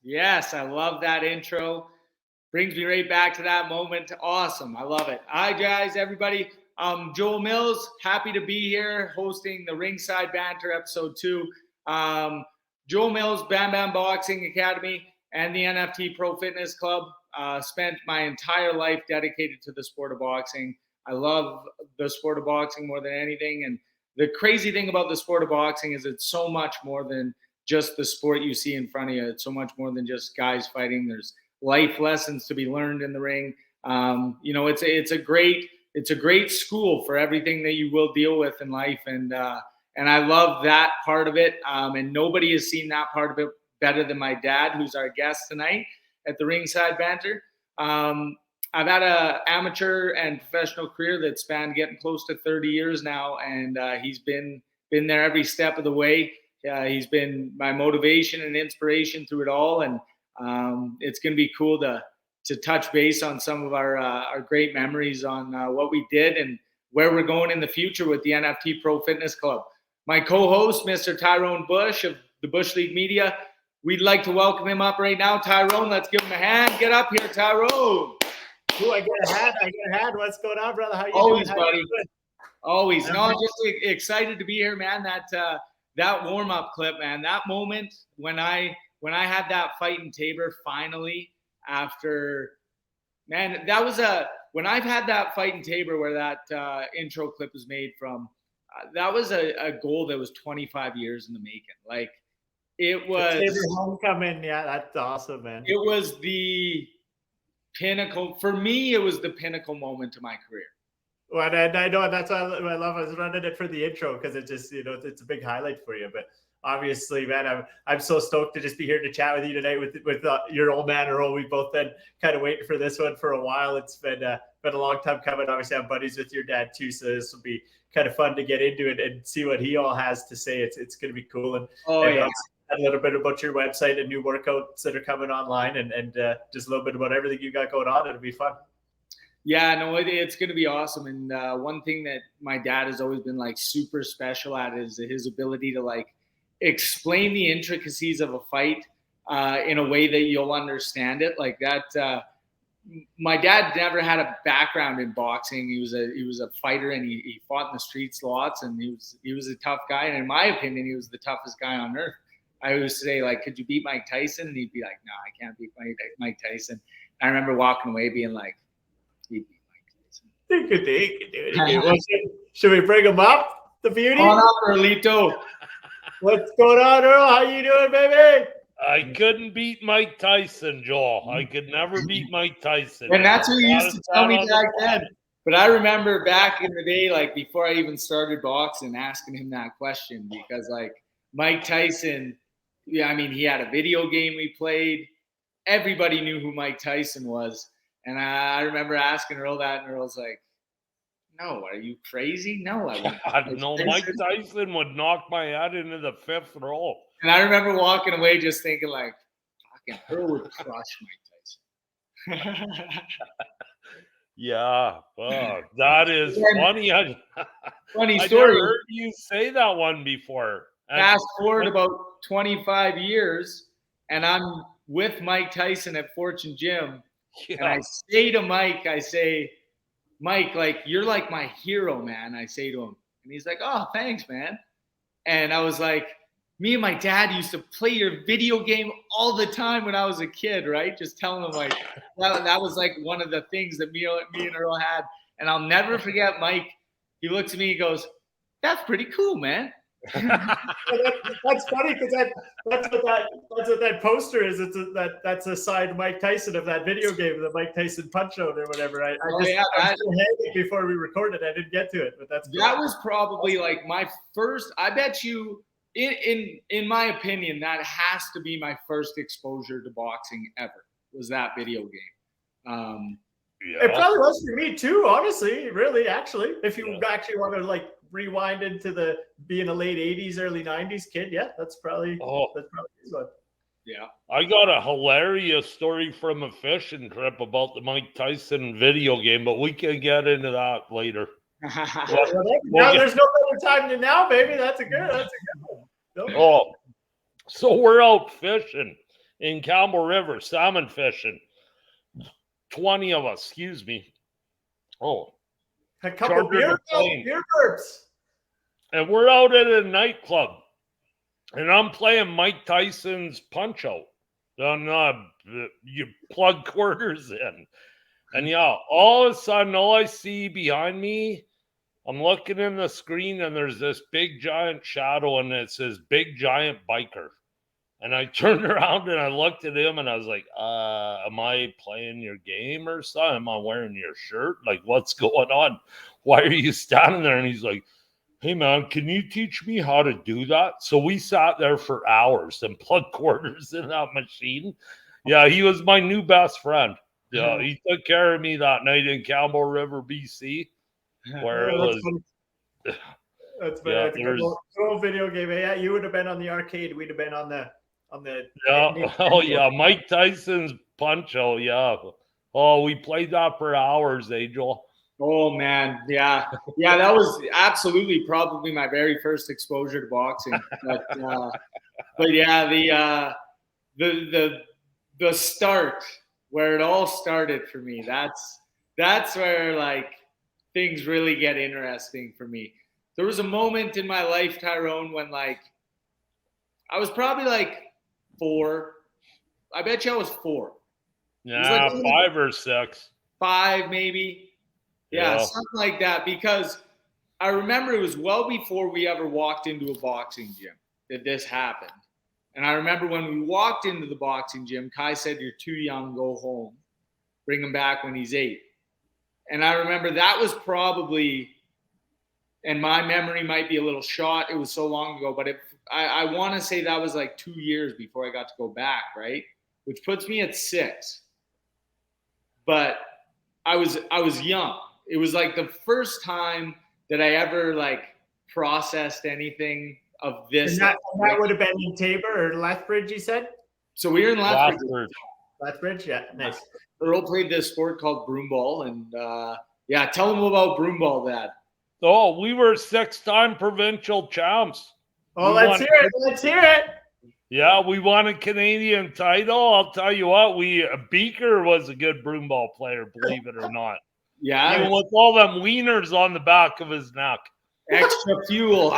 Yes, I love that intro. Brings me right back to that moment. Awesome. I love it. Hi, guys, everybody. Joel Mills, happy to be here hosting the Ringside Banter episode 2. Joel Mills, BamBam Boxing Academy, and the NFT Pro Fitness Club. Spent my entire life dedicated to the sport of boxing. I love the sport of boxing more than anything. And the crazy thing about the sport of boxing is it's so much more than just the sport you see in front of you. It's so much more than just guys fighting. There's life lessons to be learned in the ring. It's a great school for everything that you will deal with in life, and I love that part of it. And nobody has seen that part of it better than my dad, who's our guest tonight at the Ringside Banter. I've had an amateur and professional career that spanned getting close to 30 years now, and he's been there every step of the way. He's been my motivation and inspiration through it all, and it's going to be cool to touch base on some of our great memories on what we did and where we're going in the future with the NFT Pro Fitness Club. My co-host, Mr. Tyrone Bush of the Bush League Media, we'd like to welcome him up right now. Tyrone, let's give him a hand. Get up here, Tyrone. Ooh, I get a hat. What's going on, brother? How you Always, doing? buddy. Always. No, I'm just excited to be here, man. That warm-up clip, man, that moment when I had that fight in Tabor finally after, man, that was when I've had that fight in Tabor where that intro clip was made from, that was a goal that was 25 years in the making. Like, it was Tabor homecoming. Yeah, that's awesome, man. It was the pinnacle. For me, it was the pinnacle moment of my career. Well, and I know that's why I love. I was running it for the intro because it just, it's a big highlight for you. But obviously, man, I'm so stoked to just be here to chat with you tonight with your old man Earl. We've both been kind of waiting for this one for a while. It's been a long time coming. Obviously, I'm buddies with your dad too, so this will be kind of fun to get into it and see what he all has to say. It's going to be cool. And a little bit about your website and new workouts that are coming online, and just a little bit about everything you got going on. It'll be fun. Yeah, no, it's going to be awesome. And one thing that my dad has always been like super special at is his ability to like explain the intricacies of a fight in a way that you'll understand it. Like that, my dad never had a background in boxing. He was a fighter, and he fought in the streets lots, and he was a tough guy. And in my opinion, he was the toughest guy on earth. I always say, like, could you beat Mike Tyson? And he'd be like, no, I can't beat Mike Tyson. I remember walking away being like, he'd beat Mike Tyson. Should we bring him up, the beauty? Come on up, Earlito. What's going on, Earl? How you doing, baby? I couldn't beat Mike Tyson, Joel. I could never beat Mike Tyson. And that's what you used to tell me back then. But I remember back in the day, like before I even started boxing, asking him that question because, like, Mike Tyson, yeah, I mean, he had a video game we played. Everybody knew who Mike Tyson was. And I remember asking Earl that, and Earl's like, no, are you crazy? No, Mike Tyson would knock my head into the 5th row. And I remember walking away just thinking, like, fucking Earl would crush Mike Tyson. Yeah, that is funny. Funny story. I never heard you say that one before. Fast forward about 25 years, and I'm with Mike Tyson at Fortune Gym, and I say to Mike, Mike, like, you're like my hero, man. I say to him, and he's like, oh, thanks, man. And I was like, me and my dad used to play your video game all the time when I was a kid, right? Just telling him, like, that was like one of the things that me and Earl had. And I'll never forget Mike. He looks at me, he goes, that's pretty cool, man. That's funny because that's what that poster is. That's a signed Mike Tyson of that video game, the Mike Tyson Punch Out or whatever. I had it before we recorded. I didn't get to it, but that was probably like my first. I bet you, in my opinion, that has to be my first exposure to boxing ever. Was that video game? It probably was for me too. Honestly, really, actually, if you actually want to like rewind into being a late 80s, early 90s kid, that's probably his one. Yeah. I got a hilarious story from a fishing trip about the Mike Tyson video game, but we can get into that later. There's no better time than now, baby. That's a good one. So we're out fishing, in Campbell River, salmon fishing. 20 of us, excuse me. Oh, A couple beer burps. and we're out at a nightclub, and I'm playing Mike Tyson's Punch Out. You plug quarters in. And yeah, all of a sudden, all I see behind me, I'm looking in the screen, and there's this big giant shadow, and it says Big Giant Biker. And I turned around and I looked at him and I was like, am I playing your game or something? Am I wearing your shirt? Like, what's going on? Why are you standing there? And he's like, hey, man, can you teach me how to do that? So we sat there for hours and plugged quarters in that machine. Yeah, he was my new best friend. Yeah, he took care of me that night in Campbell River, BC, where it was. Funny. That's funny. That's a good little video game. Yeah, you would have been on the arcade. We'd have been on the. Yeah. Oh yeah, Mike Tyson's Punch Out. Yeah. Oh, we played that for hours, Angel. Oh man, yeah. That was absolutely probably my very first exposure to boxing. But yeah, the start where it all started for me. That's where like things really get interesting for me. There was a moment in my life, Tyrone, when like I was probably like 4. I bet you I was 4. Yeah, like 5 or 6. 5 maybe. Yeah, something like that. Because I remember it was well before we ever walked into a boxing gym that this happened. And I remember when we walked into the boxing gym, Kai said, "You're too young, go home. Bring him back when he's 8." And I remember that was probably, and my memory might be a little shot. It was so long ago, but I want to say that was like 2 years before I got to go back, right? Which puts me at 6. But I was young. It was like the first time that I ever like processed anything of this. And that would have been in Tabor or Lethbridge, you said? So we were in Lethbridge. Lethbridge, yeah, nice. Earl played this sport called broomball, and tell him about broomball, Dad. Oh, we were 6-time provincial champs. Oh, let's hear it. Yeah, we won a Canadian title. I'll tell you what, Beaker was a good broomball player, believe it or not. Yeah. Even with all them wieners on the back of his neck. Extra fuel.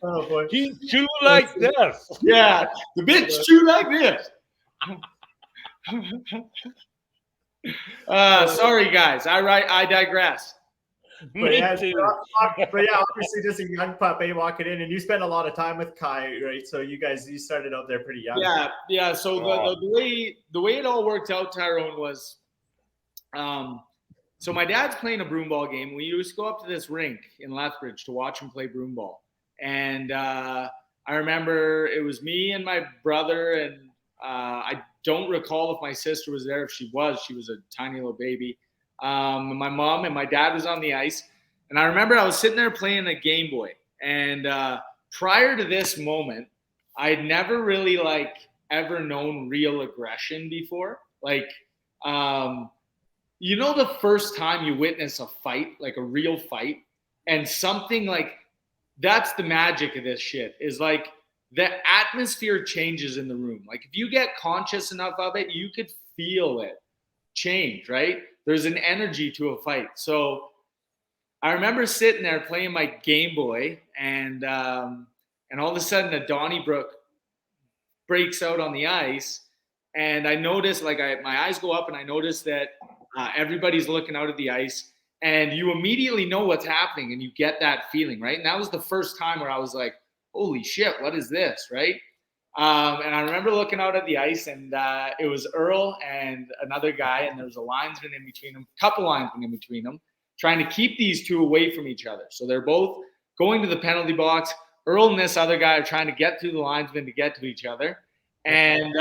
Oh boy. He chew like this. Yeah, the bitch chew like this. Sorry guys, I digress. But yeah, obviously just a young pup, walking in, and you spent a lot of time with Kai, right? So you started out there pretty young. Yeah. So the way it all worked out, Tyrone, was, so my dad's playing a broomball game. We used to go up to this rink in Lethbridge to watch him play broomball, and I remember it was me and my brother, and I don't recall if my sister was there. If she was a tiny little baby. My mom and my dad was on the ice, and I remember I was sitting there playing a Game Boy. And prior to this moment, I had never really ever known real aggression before. The first time you witness a fight, like a real fight, and something that's the magic of this shit, is the atmosphere changes in the room. If you get conscious enough of it, you could feel it change, right? There's an energy to a fight. So I remember sitting there playing my Game Boy, and all of a sudden a Donnybrook breaks out on the ice, and I noticed my eyes go up, and I notice that everybody's looking out at the ice, and you immediately know what's happening, and you get that feeling, right? And that was the first time where I was like, holy shit, what is this, right? And I remember looking out at the ice, and it was Earl and another guy, and there was a linesman in between them, couple linesmen in between them, trying to keep these two away from each other. So they're both going to the penalty box. Earl and this other guy are trying to get through the linesman to get to each other, and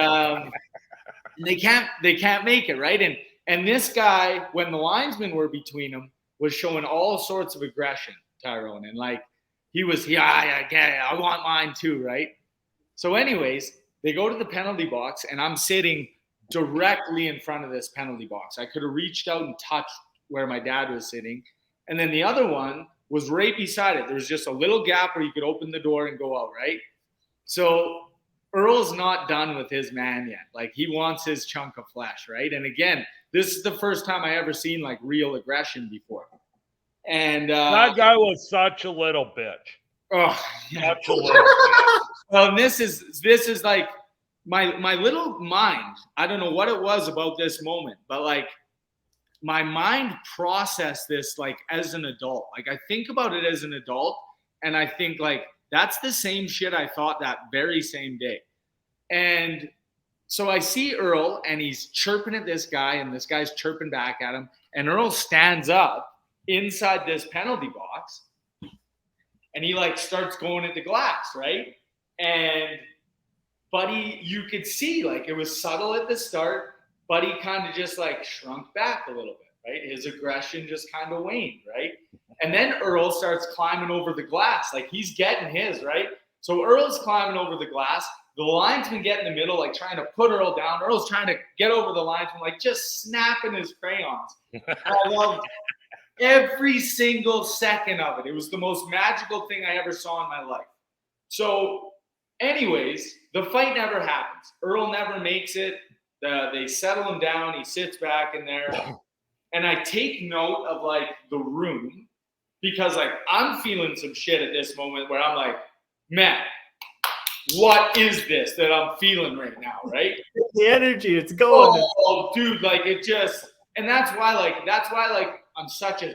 they can't make it, right? And this guy, when the linesmen were between them, was showing all sorts of aggression, Tyrone, and he was, I want mine too, right? So anyways, they go to the penalty box, and I'm sitting directly in front of this penalty box. I could have reached out and touched where my dad was sitting. And then the other one was right beside it. There was just a little gap where you could open the door and go out, right? So Earl's not done with his man yet. Like, he wants his chunk of flesh, right? And again, this is the first time I ever seen like real aggression before. And that guy was such a little bitch. Oh, yeah. Such a little bitch. Well, this is like my little mind. I don't know what it was about this moment, but like my mind processed this like as an adult. Like, I think about it as an adult, and I think like that's the same shit I thought that very same day. And so I see Earl, and he's chirping at this guy, and this guy's chirping back at him. And Earl stands up inside this penalty box, and he like starts going at the glass, right? And Buddy, you could see like it was subtle at the start. Buddy kind of just like shrunk back a little bit, right? His aggression just kind of waned, right? And then Earl starts climbing over the glass, like he's getting his, right? So Earl's climbing over the glass. The linesman get in the middle, like trying to put Earl down. Earl's trying to get over the linesman, like just snapping his crayons. I loved every single second of it. It was the most magical thing I ever saw in my life. So anyways, the fight never happens. Earl never makes it. They settle him down. He sits back in there. And I take note of like the room, because like I'm feeling some shit at this moment where I'm like, man, what is this that I'm feeling right now, right? The energy, it's going. Oh, dude, like it just, and that's why I'm such a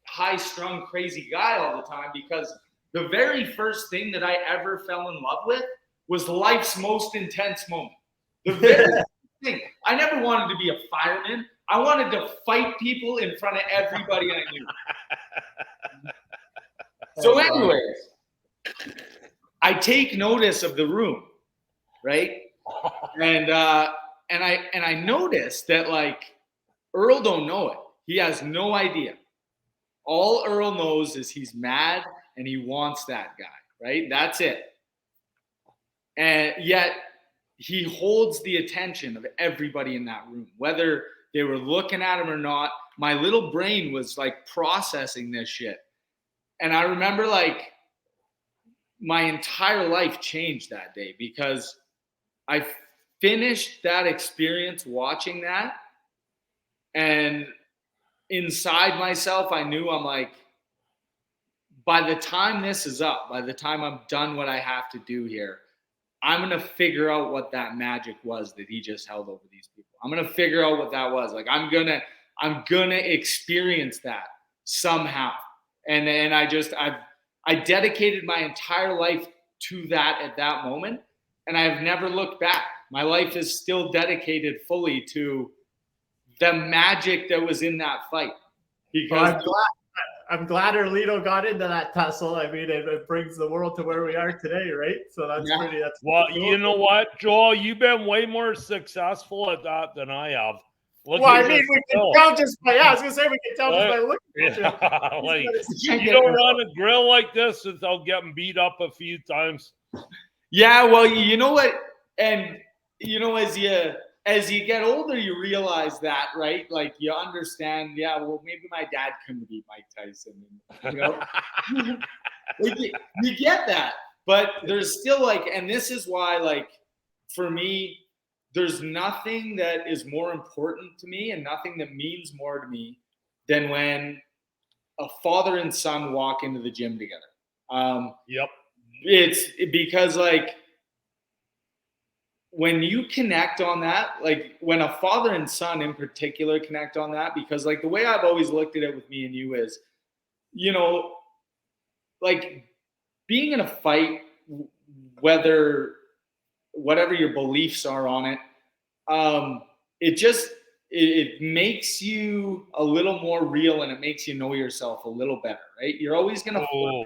high-strung, crazy guy all the time, because the very first thing that I ever fell in love with was life's most intense moment. The very thing. I never wanted to be a fireman. I wanted to fight people in front of everybody I knew. So anyways, I take notice of the room, right? And I noticed that like Earl don't know it. He has no idea. All Earl knows is he's mad and he wants that guy, right? That's it. And yet he holds the attention of everybody in that room, whether they were looking at him or not. My little brain was like processing this shit. And I remember like my entire life changed that day, because I finished that experience watching that, and inside myself, I knew, I'm like, by the time this is up, by the time I'm done what I have to do here, I'm going to figure out what that magic was that he just held over these people. I'm going to figure out what that was. Like, I'm going to experience that somehow. And I dedicated my entire life to that at that moment, and I've never looked back. My life is still dedicated fully to the magic that was in that fight. Because I'm glad Erlito got into that tussle. I mean, it brings the world to where we are today, right? So that's pretty. That's well, cool. You know what, Joel? You've been way more successful at that than I have. Well, I mean, we can tell just by, I was going to say, we can tell just by looking at you. Like, you don't run a grill like this without getting beat up a few times. Yeah, well, you know what? And, you know, as you get older, you realize that, right? Like, you understand, yeah, well, maybe my dad couldn't beat Mike Tyson. And, you know, you get that. But there's still, like, and this is why, like, for me, there's nothing that is more important to me and nothing that means more to me than when a father and son walk into the gym together. Yep. It's because, like, when you connect on that, like when a father and son in particular connect on that, because like the way I've always looked at it with me and you is, you know, like being in a fight, whatever your beliefs are on it, it makes you a little more real, and it makes you know yourself a little better, right? You're always going to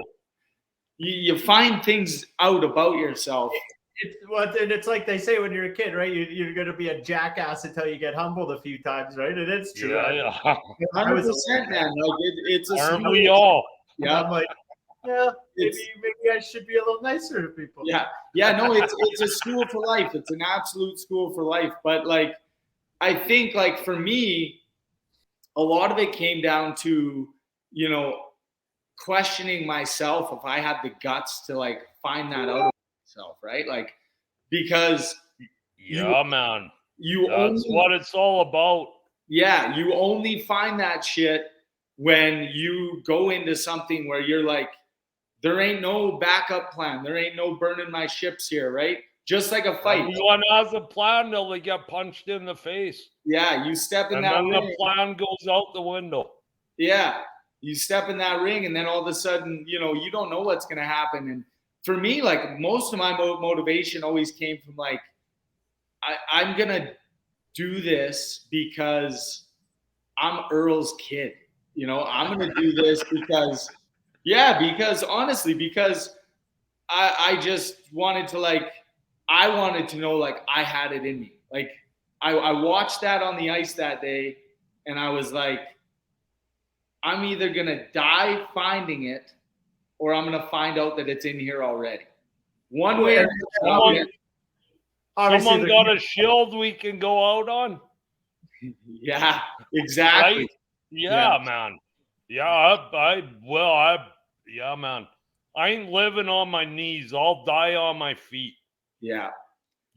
you find things out about yourself. It's like they say when you're a kid, right? You're going to be a jackass until you get humbled a few times, right? And it's true. Yeah. 100%, man. Like it's a aren't we all? Yeah. I'm like, yeah, maybe I should be a little nicer to people. Yeah. No, it's a school for life. It's an absolute school for life. But like, I think like for me, a lot of it came down to, you know, questioning myself if I had the guts to like find that out of myself, right? Like, because man, you that's only, what it's all about. Yeah, you only find that shit when you go into something where you're like, there ain't no backup plan. There ain't no burning my ships here, right? Just like a fight. Everyone has a plan till they get punched in the face. Yeah, you step in And that then ring. the plan goes out the window. Yeah, you step in that ring, and then all of a sudden, you know, you don't know what's going to happen. And for me, like, most of my motivation always came from like, I'm going to do this because I'm Earl's kid. You know, I'm going to do this because, because honestly, because I just wanted to like, I wanted to know like I had it in me. Like I watched that on the ice that day, and I was like, I'm either going to die finding it, or I'm going to find out that it's in here already. One way or another. Someone got a shield we can go out on. Yeah, exactly. Right? Yeah, man. Yeah, man. I ain't living on my knees. I'll die on my feet. Yeah.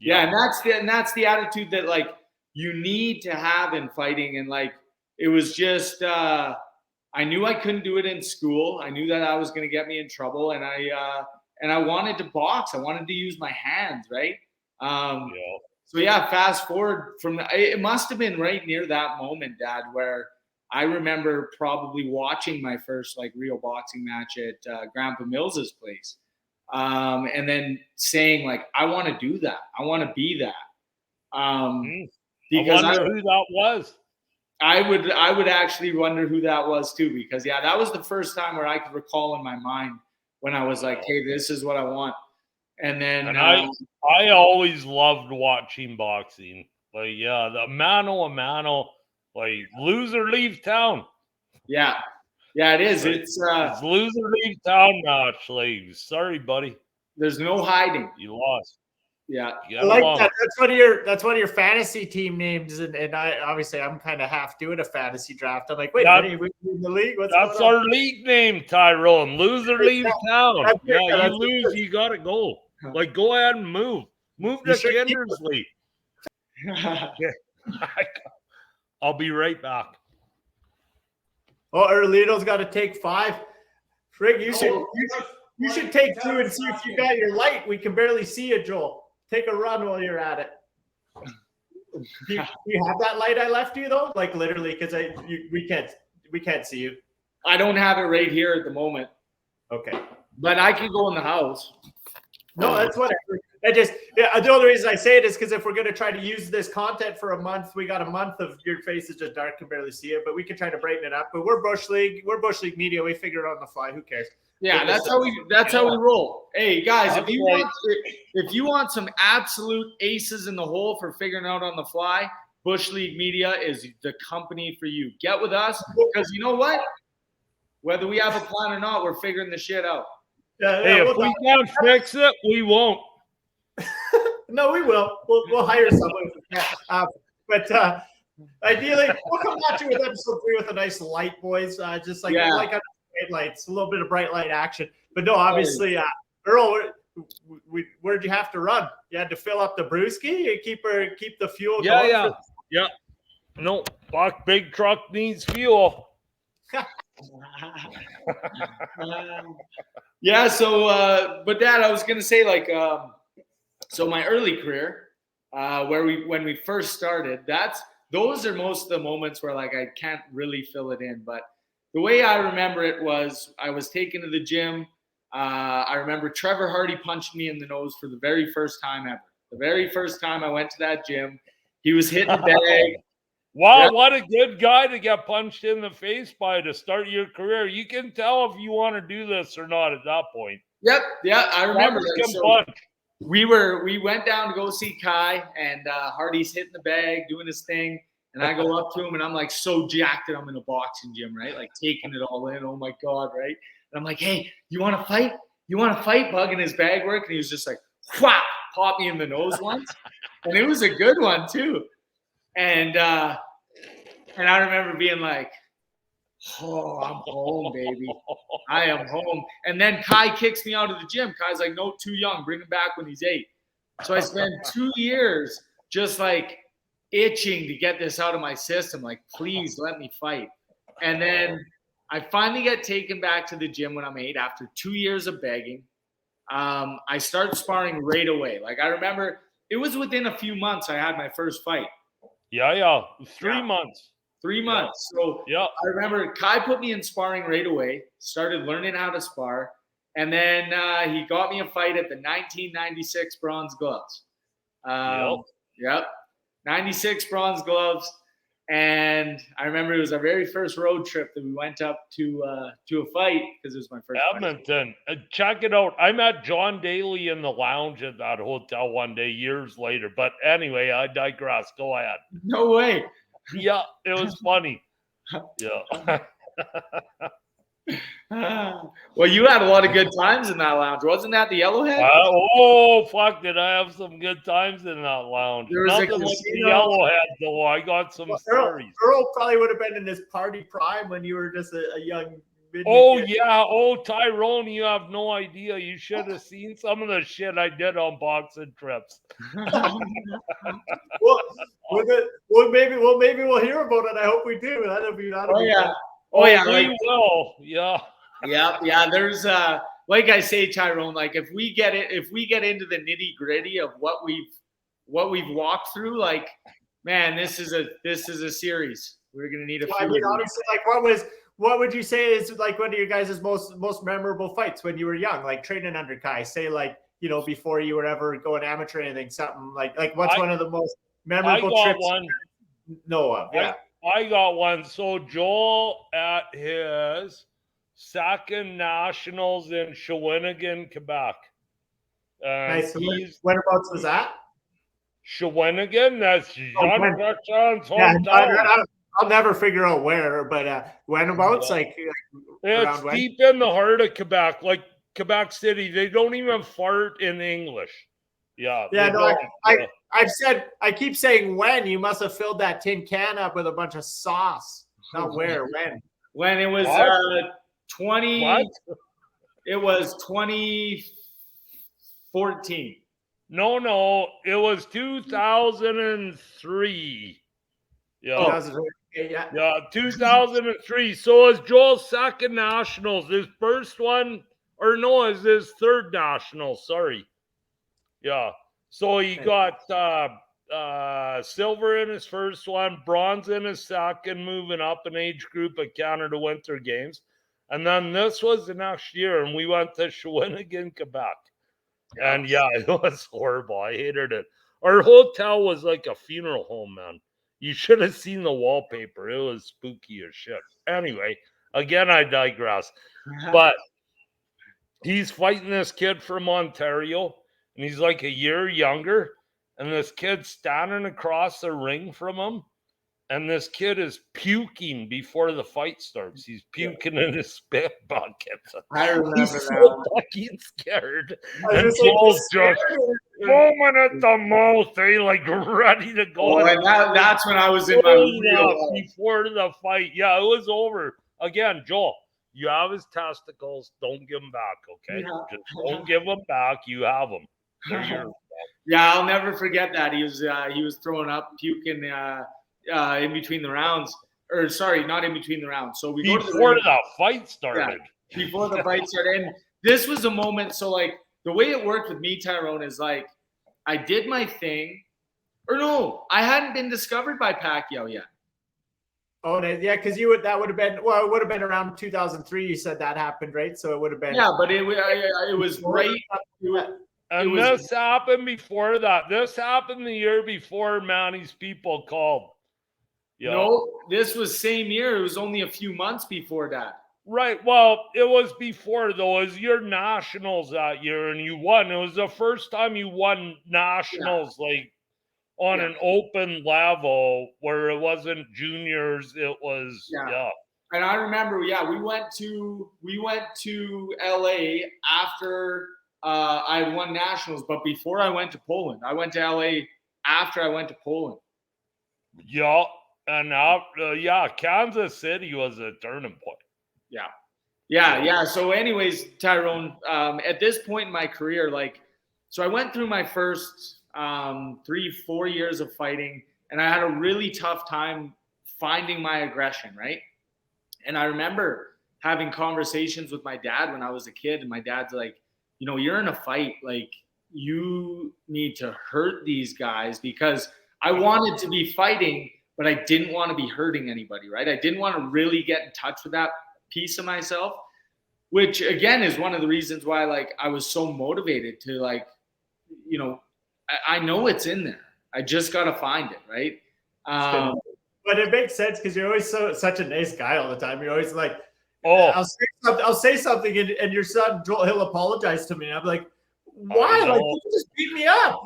And that's the attitude that like you need to have in fighting. And like it was just I knew I couldn't do it in school. I knew that I was going to get me in trouble, and I wanted to box. I wanted to use my hands, right? So yeah, fast forward from it must have been right near that moment, Dad, where I remember probably watching my first like real boxing match at Grandpa Mills's place, and then saying like, I want to do that. I want to be that. Because I wonder who that was. I would actually wonder who that was too, because that was the first time where I could recall in my mind when I was like, hey, this is what I want. And then I always loved watching boxing. Like, the mano a mano, like loser leave town. Yeah, it is. Like, it's loser leave town match. Like, sorry, buddy. There's no hiding. You lost. Yeah, I like that. That's one of your fantasy team names, and I obviously I'm kind of half doing a fantasy draft. I'm like, wait, are we in the league? That's our league name, Tyrone. Loser leave town. You lose, you gotta go. Like, go ahead and move to Kindersley. I'll be right back. Oh, Erlito's got to take 5. Frig, you should take 2 and see if you got your light. We can barely see you, Joel. Take a run while you're at it. Do you have that light I left you though? Like literally, because we can't see you. I don't have it right here at the moment. Okay, but I can go in the house. No, that's whatever. The only reason I say it is because if we're going to try to use this content for a month, we got a month of your face is just dark, can barely see it, but we can try to brighten it up. But we're Bush League media. We figure it on the fly. Who cares? Yeah, that's how we roll. Hey guys, if you want some absolute aces in the hole for figuring out on the fly, Bush League Media is the company for you. Get with us, because you know what? Whether we have a plan or not, we're figuring the shit out. Hey, if we can't fix it, we won't. No, we will. We'll hire someone. But ideally, we'll come at you with episode 3 with a nice light, boys. Just like bright lights, a little bit of bright light action. But no, obviously, Earl, where'd you have to run? You had to fill up the brewski. You keep the fuel going. Yeah. No, big truck needs fuel. But Dad, I was gonna say like, so my early career, when we first started, those are most of the moments where like I can't really fill it in. But the way I remember it was I was taken to the gym. I remember Trevor Hardy punched me in the nose for the very first time ever. The very first time I went to that gym, he was hitting the bag. Wow, what a good guy to get punched in the face by to start your career. You can tell if you want to do this or not at that point. Yep, I remember that. So we went down to go see Kai, and Hardy's hitting the bag, doing his thing, and I go up to him, and I'm like so jacked that I'm in a boxing gym, right? Like taking it all in. Oh my God, right? And I'm like, hey, you want to fight? You want to fight? Bugging his bag work, and he was just like, whap, pop me in the nose once, and it was a good one too. And I remember being like, Oh, I'm home, baby. I am home. And then Kai kicks me out of the gym. Kai's like, no, too young. Bring him back when he's 8. So I spent 2 years just like itching to get this out of my system. Like, please let me fight. And then I finally get taken back to the gym when I'm 8 after 2 years of begging. I start sparring right away. Like, I remember it was within a few months I had my first fight. Yeah. 3 months. 3 months. So Yeah. I remember Kai put me in sparring right away, started learning how to spar. And then he got me a fight at the 1996 Bronze Gloves. Yep. 96 Bronze Gloves. And I remember it was our very first road trip that we went up to a fight because it was my first Edmonton. Check it out. I met John Daly in the lounge at that hotel one day years later. But anyway, I digress. Go ahead. fight. No way. Yeah, it was funny. Yeah. Well, you had a lot of good times in that lounge. Wasn't that the Yellowhead? Fuck, did I have some good times in that lounge? There was a Nothing like the casino. Yellowhead, though. I got some stories. Earl probably would have been in his party prime when you were just a young kid. Yeah. Tyrone, you have no idea. You should have seen some of the shit I did on boxing trips. Maybe we'll hear about it. I hope we do. That'll be fun. We will. Yeah. There's like I say, Tyrone. Like if we get into the nitty gritty of what we've walked through, like man, this is a series. We're gonna need a few. I mean, honestly, like what would you say is like one of your guys' most memorable fights when you were young, like training under Kai? Say like before you were ever going amateur or anything, something like what's one of the most memorable trips you know of? Yeah. I got one. So Joel at his second nationals in Shawinigan, Quebec. Nice. Whereabouts was that? Shawinigan. That's Jean Bertrand's hometown. Yeah, I'll never figure out where, but whereabouts? Like it's deep in the heart of Quebec, like Quebec City. They don't even fart in English. Yeah. No, I keep saying when. You must have filled that tin can up with a bunch of sauce. Not where, when. When it was 20. What? It was 2014. No, it was 2003. Yeah. Yeah, 2003. So it's Joel's second nationals. His first one, or no, is his third national. Sorry. Yeah. So he got silver in his first one, bronze in his second, moving up an age group at Canada Winter Games. And then this was the next year, and we went to Shawinigan, Quebec. And it was horrible. I hated it. Our hotel was like a funeral home, man. You should have seen the wallpaper. It was spooky as shit. Anyway, again, I digress. But he's fighting this kid from Ontario, and he's like a year younger. And this kid's standing across the ring from him. And this kid is puking before the fight starts. He's puking in his spit bucket. I remember He's so fucking scared. And Joel's just foaming at the mouth, like ready to go. And that's when I was in my real before the fight. Yeah, it was over. Again, Joel, you have his testicles. Don't give them back, okay? Just don't give them back. You have them. They're yours. Yeah, I'll never forget that. He was throwing up, puking in between the rounds. Or sorry, not in between the rounds. So before the fight started. Yeah, before the fight started. And this was a moment. So like the way it worked with me, Tyrone, is like I did my thing. Or no, I hadn't been discovered by Pacquiao yet. Oh yeah, because it would have been around 2003. You said that happened, right? So it would have been. Yeah, but it was right. This happened before that. This happened the year before Manny's people called. No, this was same year. It was only a few months before that. Right. Well, it was before, though. It was your nationals that year, and you won. It was the first time you won nationals, like on an open level where it wasn't juniors. It was And I remember, we went to LA after I won nationals, but before I went to Poland. I went to LA after I went to Poland. Yeah. And now, Kansas City was a turning point. Yeah. So anyways, Tyrone, at this point in my career, so I went through my first 3-4 years of fighting, and I had a really tough time finding my aggression, right? And I remember having conversations with my dad when I was a kid, and my dad's like, you're in a fight, like you need to hurt these guys, because I wanted to be fighting, but I didn't want to be hurting anybody, right? I didn't want to really get in touch with that piece of myself, which again is one of the reasons why I was so motivated to I know it's in there. I just got to find it, right? But it makes sense because you're always such a nice guy all the time. You're always like, oh, I'll say something, and your son Joel, he'll apologize to me. And I'm like, why? Like, you just beat me up.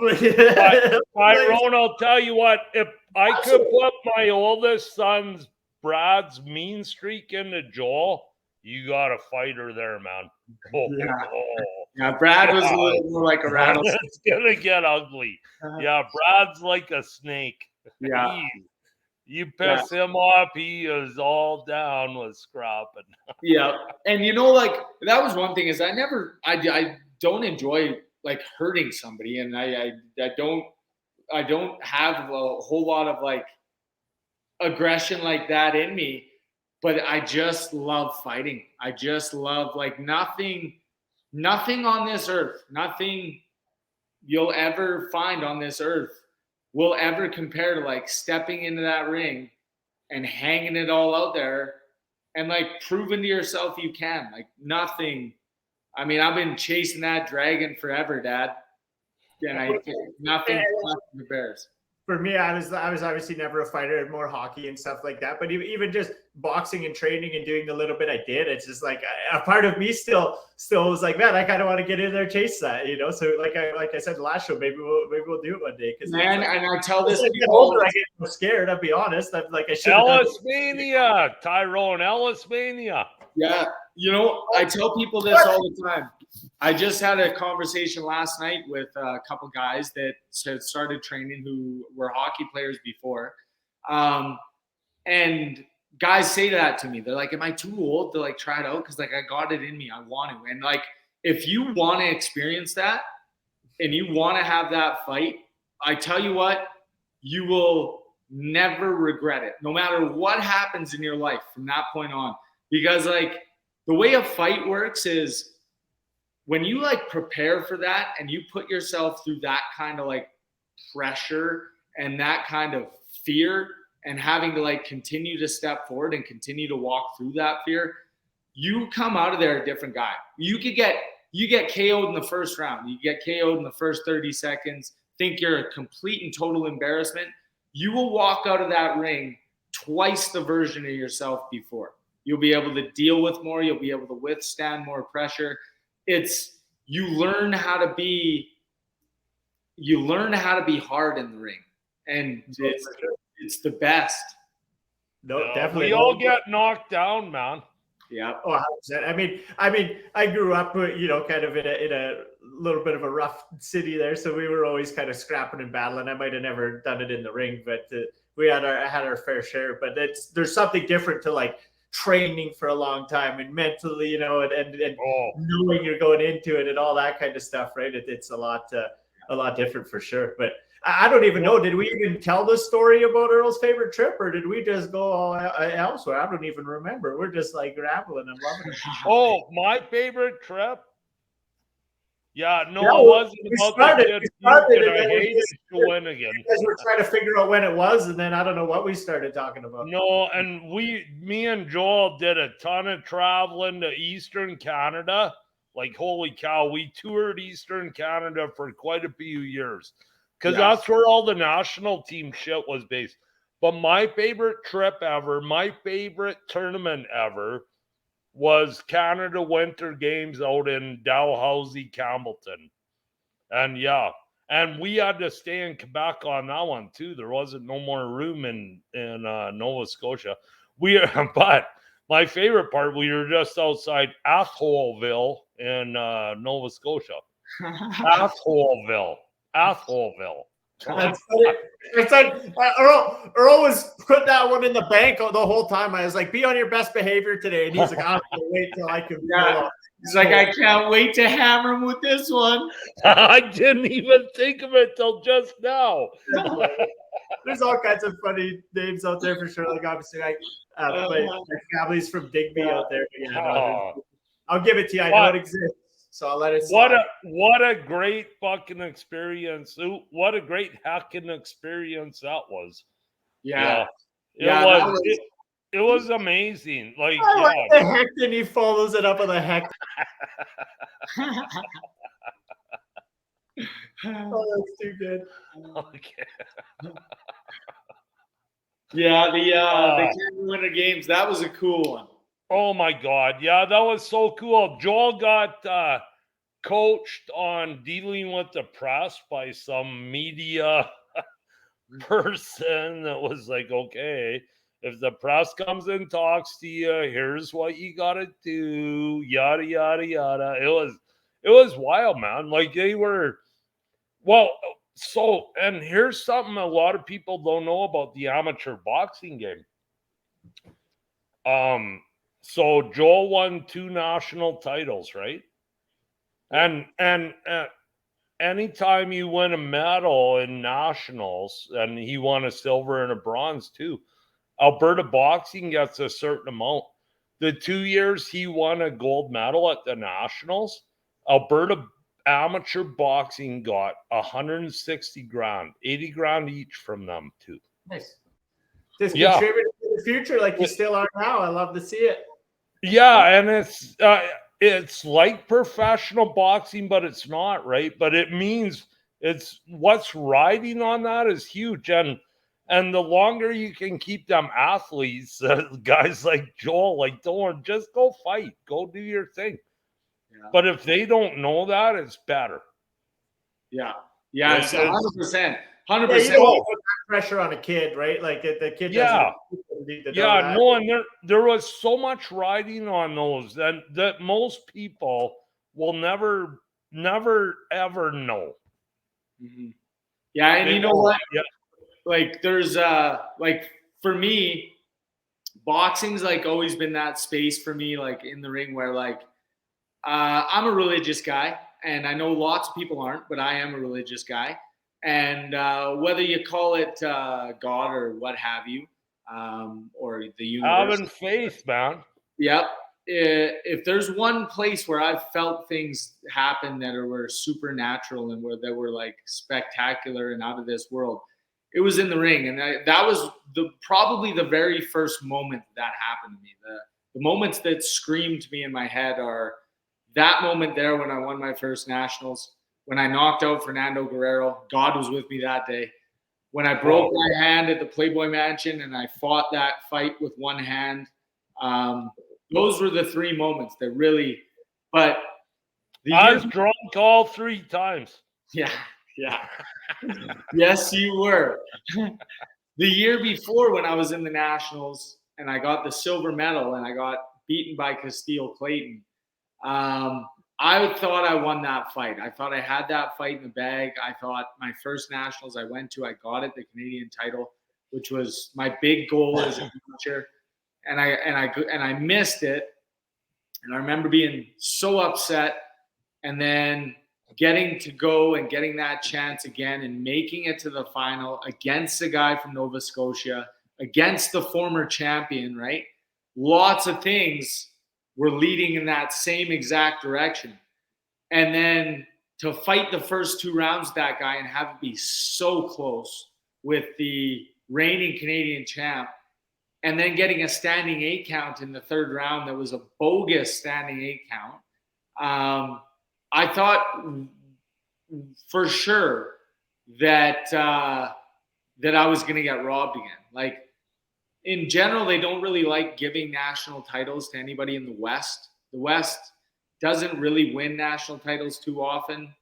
Tyrone, I'll tell you what. If I could put my oldest son's Brad's mean streak into Joel, you got a fighter there, man. Yeah, Brad was a little more like a rattlesnake. It's gonna get ugly. Yeah, Brad's like a snake. Yeah. You piss him off, he is all down with scrapping. Yeah. And that was one thing is I don't enjoy hurting somebody, and I don't have a whole lot of aggression like that in me, but I just love fighting. I just love nothing on this earth, nothing you'll ever find on this earth will ever compare to stepping into that ring and hanging it all out there and proving to yourself you can. Nothing. I mean, I've been chasing that dragon forever, Dad. And nothing compares. For me, I was obviously never a fighter, more hockey and stuff like that. But even just boxing and training and doing the little bit I did, it's just a part of me still was like, man, I kind of want to get in there, chase that, So like I said last show, maybe we'll do it one day. Man, and I tell this people, I get scared. I'll be honest. I'm I should. Ellis Mania, Tyrone, Ellis Mania. Yeah, I tell people this all the time. I just had a conversation last night with a couple guys that had started training who were hockey players before. And guys say that to me. They're like, am I too old to try it out? Because I got it in me. I want to. And if you want to experience that and you want to have that fight, I tell you what, you will never regret it, no matter what happens in your life from that point on. Because the way a fight works is when you prepare for that and you put yourself through that kind of pressure and that kind of fear and having to continue to step forward and continue to walk through that fear, you come out of there a different guy. You get KO'd in the first round. You get KO'd in the first 30 seconds, think you're a complete and total embarrassment. You will walk out of that ring twice the version of yourself before. You'll be able to deal with more. You'll be able to withstand more pressure. You learn how to be hard in the ring, and it's the best. No, definitely. We all get knocked down, man. Yeah. Oh, 100%. I mean, I grew up, kind of in a little bit of a rough city there, so we were always kind of scrapping and battling. I might have never done it in the ring, but we had our fair share. But there's something different to training for a long time and mentally, and knowing you're going into it and all that kind of stuff, right? It's a lot different for sure. But I don't even know. Did we even tell the story about Earl's favorite trip, or did we just go all elsewhere? I don't even remember. We're just grappling and loving it. Oh, my favorite trip? Yeah, no, it wasn't about the kid. I hated to win again. Because we're trying to figure out when it was, and then I don't know what we started talking about. No, and me and Joel did a ton of traveling to Eastern Canada. Holy cow, we toured Eastern Canada for quite a few years. Because that's where all the national team shit was based. But my favorite trip ever, my favorite tournament ever, was Canada Winter Games out in Dalhousie, Campbellton. And we had to stay in Quebec on that one too. There wasn't no more room in Nova Scotia. But my favorite part, we were just outside Atholville in Nova Scotia. Atholville. That's funny. I said Earl was putting that one in the bank the whole time. I was like, "Be on your best behavior today," and he's like, "I'm gonna wait till I can." Yeah. He's like, I can't wait to hammer him with this one. I didn't even think of it till just now. There's all kinds of funny names out there for sure. Like obviously, like my family's from Digby out there. But yeah, no, I'll give it to you. I know it exists, so I'll let it slide. What a great fucking experience! What a great hacking experience that was. Yeah. It was amazing. Like, What the heck? Then he follows it up with a heck. Oh, that's too good. Okay. Yeah, the Winter Games, that was a cool one. Oh my God. Yeah, that was so cool. Joel got coached on dealing with the press by some media person that was like, okay, if the press comes and talks to you, here's what you gotta do, yada yada yada. It was wild, man. Like they were so, and here's something a lot of people don't know about the amateur boxing game. So Joel won 2 national titles, right? And anytime you win a medal in nationals, and he won a silver and a bronze too, Alberta boxing gets a certain amount. The 2 years he won a gold medal at the nationals, Alberta amateur boxing got 160 grand, 80 grand each from them too. Nice. Just contributing to the future like you still are now. I love to see it. Yeah, and it's like professional boxing, but it's not, right? But it means it's what's riding on that is huge. And the longer you can keep them athletes, guys like Joel, like, don't just go fight, go do your thing. Yeah. But if they don't know that, it's better. Yeah. Yeah, it's 100%. 100%. Yeah, you don't want to put pressure on a kid, right? Like the kid doesn't need to know that. No, and there was so much riding on those that most people will never ever know. Mm-hmm. Yeah, and you know what? Yeah. Like there's like for me, boxing's like always been that space for me, like in the ring where like I'm a religious guy, and I know lots of people aren't, but I am a religious guy. And whether you call it God or what have you, or the universe. Having faith, man. Yep. If there's one place where I've felt things happen that were supernatural and where they were like spectacular and out of this world, it was in the ring. And that was probably the very first moment that happened to me. The moments that screamed to me in my head are that moment there when I won my first nationals, when I knocked out Fernando Guerrero. God was with me that day. When I broke my hand at the Playboy Mansion and I fought that fight with one hand. Those were the 3 moments that really, but I was drunk all 3 times. Yeah. Yes, you were. The year before, when I was in the nationals and I got the silver medal and I got beaten by Castile Clayton, I thought I won that fight. I thought I had that fight in the bag. I thought my first nationals I went to, I got it, the Canadian title, which was my big goal as a amateur. And I missed it. And I remember being so upset, and then getting to go and getting that chance again and making it to the final against a guy from Nova Scotia, against the former champion, right? Lots of things were leading in that same exact direction. And then to fight the first 2 rounds with that guy and have it be so close with the reigning Canadian champ, and then getting a standing 8 count in the 3rd round that was a bogus standing 8 count. I thought for sure that that I was going to get robbed again. Like, in general, they don't really like giving national titles to anybody in the West. The West doesn't really win national titles too often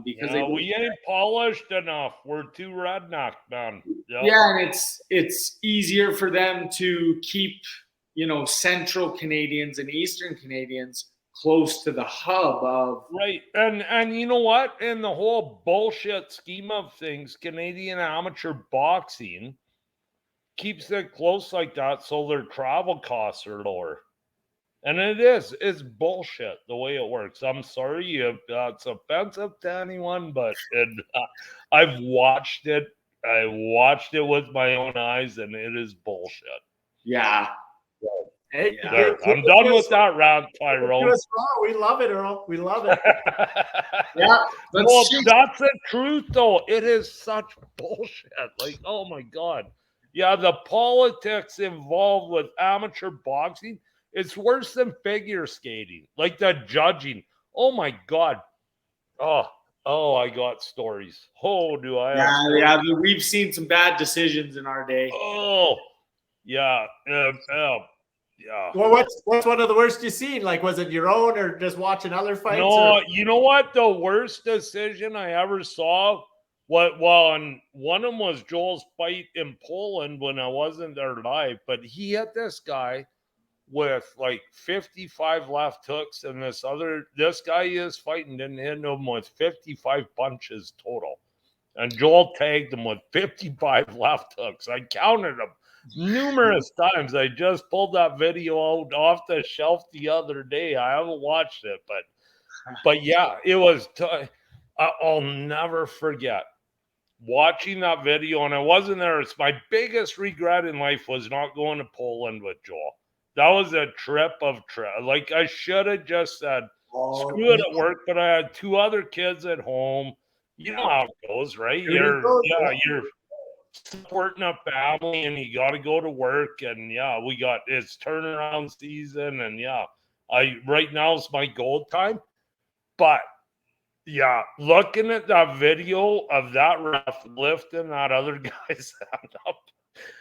because we ain't polished enough. We're too redneck, man. Yep. Yeah, and it's easier for them to keep, Central Canadians and Eastern Canadians close to the hub of Right. And you know what? In the whole bullshit scheme of things, Canadian amateur boxing keeps it close like that so their travel costs are lower. And it's bullshit the way it works. I'm sorry if that's offensive to anyone, but I've watched it. I watched it with my own eyes, and it is bullshit. yeah. Hey, Yeah. There, I'm done with that rant, Tyrone. We love it, Earl. We love it. Yeah. Well, that's the truth, though. It is such bullshit. Like, oh my God. Yeah, the politics involved with amateur boxing, it's worse than figure skating. Like the judging. Oh my God. Oh, I got stories. Oh, do I have stories? Yeah, we've seen some bad decisions in our day. Oh, yeah. Yeah. Well, what's one of the worst you've seen? Like, was it your own or just watching other fights? No, or? you know what? The worst decision I ever saw, and one of them was Joel's fight in Poland when I wasn't there live, but he hit this guy with like 55 left hooks, and this guy he is fighting didn't hit him with 55 punches total. And Joel tagged him with 55 left hooks. I counted them numerous times. I just pulled that video out off the shelf the other day. I haven't watched it, but yeah, it was. I'll never forget watching that video, and I wasn't there. It's my biggest regret in life was not going to Poland with Joel. That was a trip. Like I should have just said, screw it at work, but I had two other kids at home. You know how it goes, right? You're supporting a family and you got to go to work. And yeah, it's turnaround season. And yeah, right now is my gold time. But yeah, looking at that video of that ref lifting that other guy's hand up,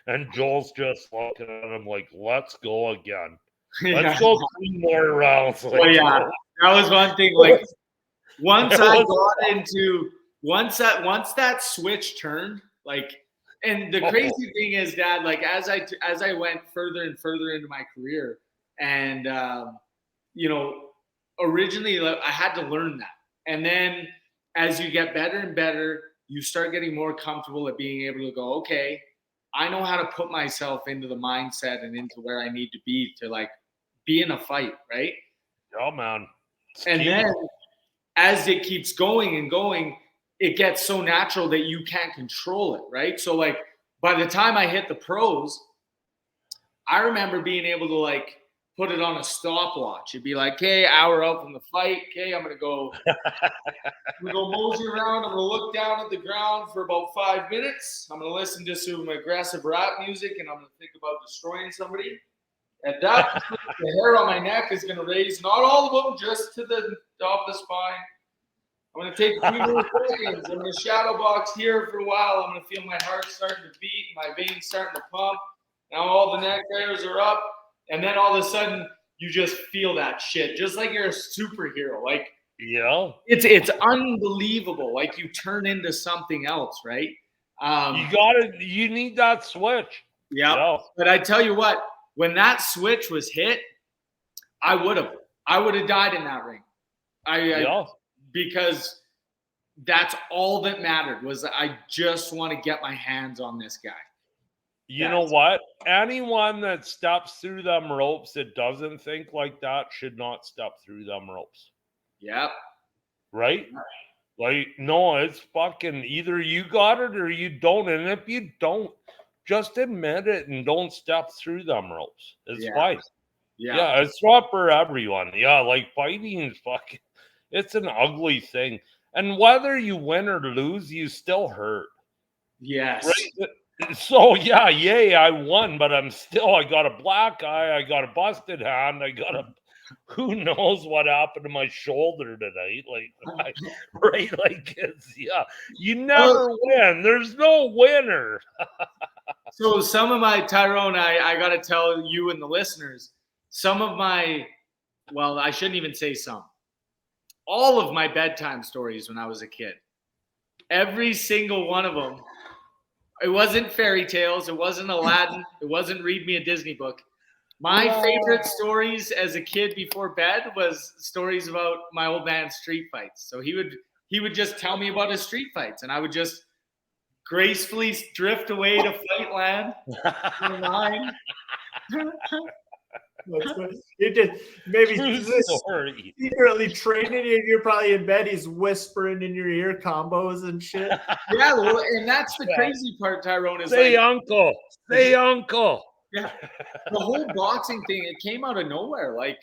and Joel's just looking at him like, let's go again. Let's go 3 more rounds. Like, well, yeah, that was one thing. Like once that switch turned, like, and the crazy thing is, Dad, like as I went further and further into my career, and originally I had to learn that, and then as you get better and better, you start getting more comfortable at being able to go, okay, I know how to put myself into the mindset and into where I need to be to like be in a fight, right? Oh man. And then as it keeps going and going, it gets so natural that you can't control it, right? So like by the time I hit the pros, I remember being able to like put it on a stopwatch. It'd be like, okay, hour out from the fight. Okay, I'm gonna go mosey around. I'm gonna look down at the ground for about 5 minutes. I'm gonna listen to some aggressive rap music, and I'm gonna think about destroying somebody. At that point, the hair on my neck is gonna raise, not all of them, just to the top of the spine. I'm gonna take a few more seconds. I'm gonna shadow box here for a while. I'm gonna feel my heart starting to beat, my veins starting to pump. Now all the neck hairs are up, and then all of a sudden you just feel that shit, just like you're a superhero. Like, yeah, it's unbelievable. Like you turn into something else, right? You need that switch. Yeah. But I tell you what, when that switch was hit, I would have died in that ring. Because that's all that mattered was I just want to get my hands on this guy. You know what? Anyone that steps through them ropes that doesn't think like that should not step through them ropes. Yep. Right? Like, no, it's fucking either you got it or you don't. And if you don't, just admit it and don't step through them ropes. It's fine. Yeah, it's not for everyone. Yeah, like fighting is fucking, it's an ugly thing. And whether you win or lose, you still hurt. Yes. Right? So yay, I won, but I got a black eye, I got a busted hand, who knows what happened to my shoulder tonight? You never win. There's no winner. So some of my, Tyrone, I got to tell you and the listeners, some of my, well, I shouldn't even say some, all of my bedtime stories when I was a kid, every single one of them, it wasn't fairy tales. It wasn't Aladdin. It wasn't read me a Disney book. My favorite stories as a kid before bed was stories about my old man's street fights. So he would just tell me about his street fights, and I would just gracefully drift away to fight land for mine. You just maybe True story. secretly training you. You're probably in bed. He's whispering in your ear combos and shit. Yeah, well, and that's the crazy part, Tyrone. Is Say like, uncle. Say uncle. yeah, the whole boxing thing, it came out of nowhere. Like,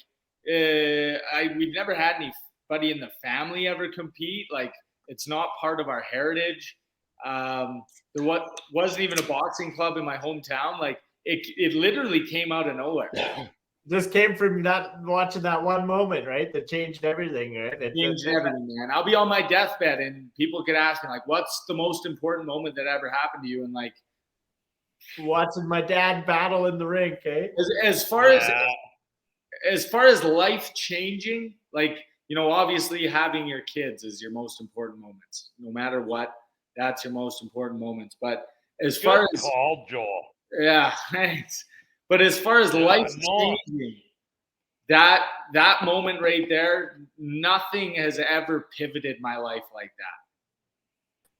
we've never had anybody in the family ever compete. Like, it's not part of our heritage. There wasn't even a boxing club in my hometown. Like, it literally came out of nowhere. Just came from not watching that one moment, right? That changed everything, right? Changed everything, man. I'll be on my deathbed, and people could ask me, like, "What's the most important moment that ever happened to you?" And like, watching my dad battle in the ring, eh? As far as life changing, like, obviously having your kids is your most important moments. No matter what, that's your most important moments. But as far as call, Joel. Yeah, thanks. But as far as life changing, that moment right there, nothing has ever pivoted my life like that.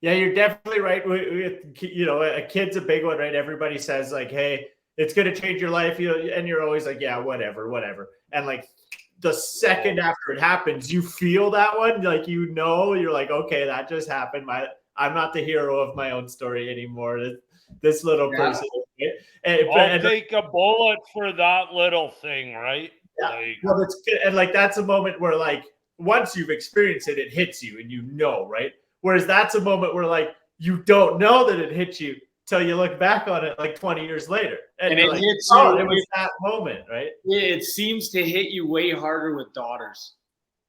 Yeah, you're definitely right. A kid's a big one, right? Everybody says like, "Hey, it's going to change your life," and you're always like, "Yeah, whatever." And like the second after it happens, you feel that one, like you're like, "Okay, that just happened. I'm not the hero of my own story anymore. This little person." I'll take a bullet for that little thing, right? Yeah. That's a moment where like once you've experienced it, it hits you, and right? Whereas that's a moment where like you don't know that it hit you till you look back on it like 20 years later, and it hits you. It was that moment, right? It seems to hit you way harder with daughters.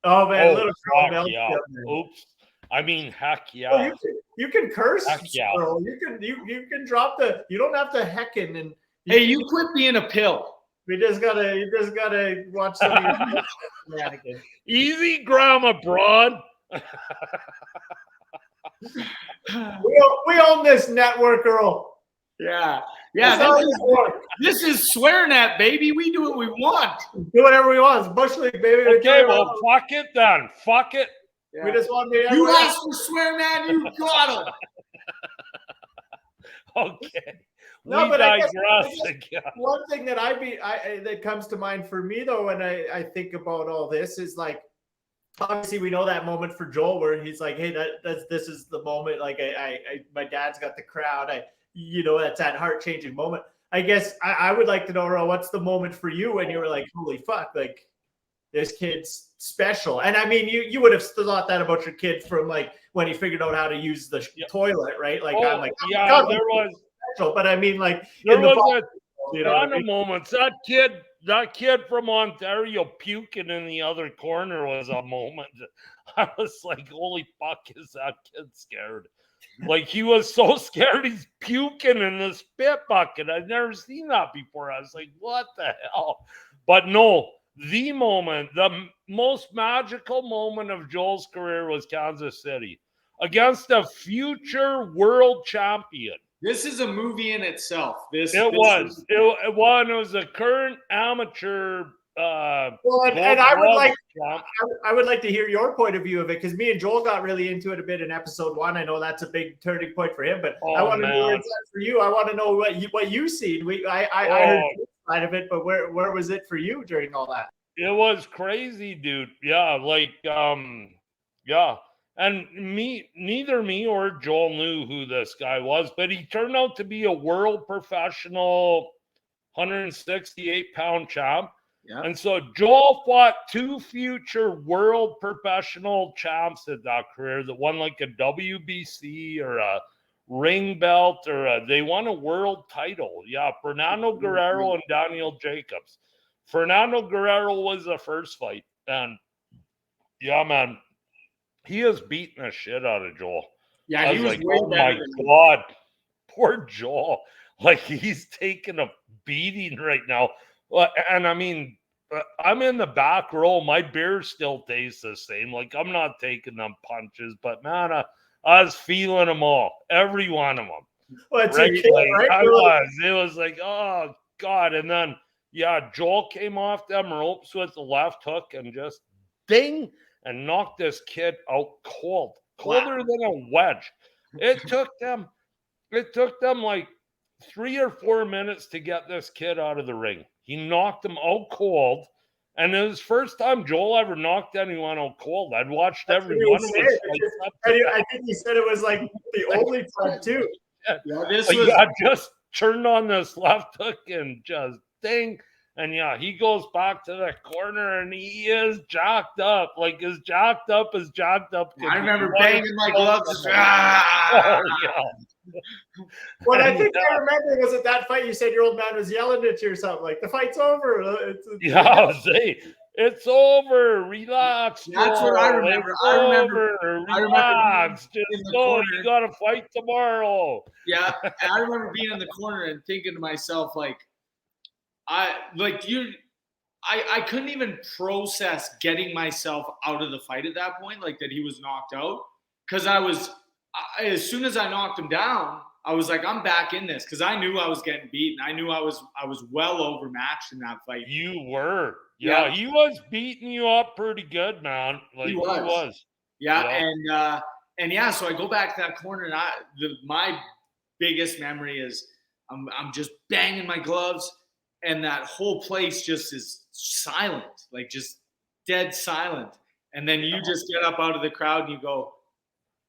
Oh man, little girl, yeah. Oops. I mean, heck yeah. Well, you can curse, Earl. You can drop the. You don't have to heckin' and. You quit being a pill. You just gotta watch some of your shenanigans. Easy, grandma broad. We own this network, Earl. Yeah. This is SwearNet, baby. We do what we want. Do whatever we want. It's Bush League, baby. Okay, well, fuck it then. Fuck it. Yeah. We just want to be. You asked for SwearNet, you got him. Okay. No, but I guess one thing that that comes to mind for me though when I think about all this is like, obviously we know that moment for Joel where he's like, "Hey, this is the moment." Like my dad's got the crowd. That's that heart-changing moment. I guess I would like to know, Earl, what's the moment for you when you were like, "Holy fuck, like this kid's special." And I mean, you would have thought that about your kid from like when he figured out how to use the toilet, right? Like I'm like, there was. But I mean, like there was a ton of moments. That kid from Ontario puking in the other corner was a moment. I was like, "Holy fuck, is that kid scared?" Like he was so scared he's puking in the spit bucket. I've never seen that before. I was like, "What the hell?" But no, the most magical moment of Joel's career was Kansas City against a future world champion. This is a movie in itself. It was a current amateur. And I would like to hear your point of view of it because me and Joel got really into it a bit in episode 1. I know that's a big turning point for him, but I want to know where it's at for you. I want to know what you seen. I heard the side of it, but where was it for you during all that? It was crazy, dude. Yeah, yeah. And neither me or Joel knew who this guy was, but he turned out to be a world professional 168-pound champ. Yeah. And so Joel fought 2 future world professional champs in that career that won like a WBC or a ring belt they won a world title. Yeah, Fernando Guerrero and Daniel Jacobs. Fernando Guerrero was the first fight. And yeah, man. He is beating the shit out of Joel. Yeah, he was like, "Oh my God, poor Joel. Like he's taking a beating right now." And I mean, I'm in the back row. My beer still tastes the same. Like I'm not taking them punches, but man, I was feeling them all, every one of them. Well, it's right? Like, I was. It was like, oh God. And then Yeah, Joel came off them ropes with the left hook and just ding and knocked this kid out cold, colder than a wedge. It took them like 3 or 4 minutes to get this kid out of the ring. He knocked him out cold. And it was the first time Joel ever knocked anyone out cold. I'd watched every one of his fights. I think he said it was like the only time too. Yeah, just turned on this left hook and just ding. And yeah, he goes back to the corner and he is jacked up, like as jacked up as jacked up. I remember banging my gloves. Oh, yeah. What I think I remember was at that fight, you said your old man was yelling at you or something like, the fight's over. It's over. Relax. That's what I remember. Relax. Just go. You got to fight tomorrow. Yeah. And I remember being in the corner and thinking to myself, like, I couldn't even process getting myself out of the fight at that point, like that he was knocked out. Because as soon as I knocked him down, I was like, I'm back in this, because I knew I was getting beaten. I knew I was well overmatched in that fight. You were. Yeah, he was beating you up pretty good, man. Like he was. Yeah. And yeah, so I go back to that corner, and my biggest memory is I'm just banging my gloves, and that whole place just is silent, like just dead silent. And then you just get up out of the crowd and you go,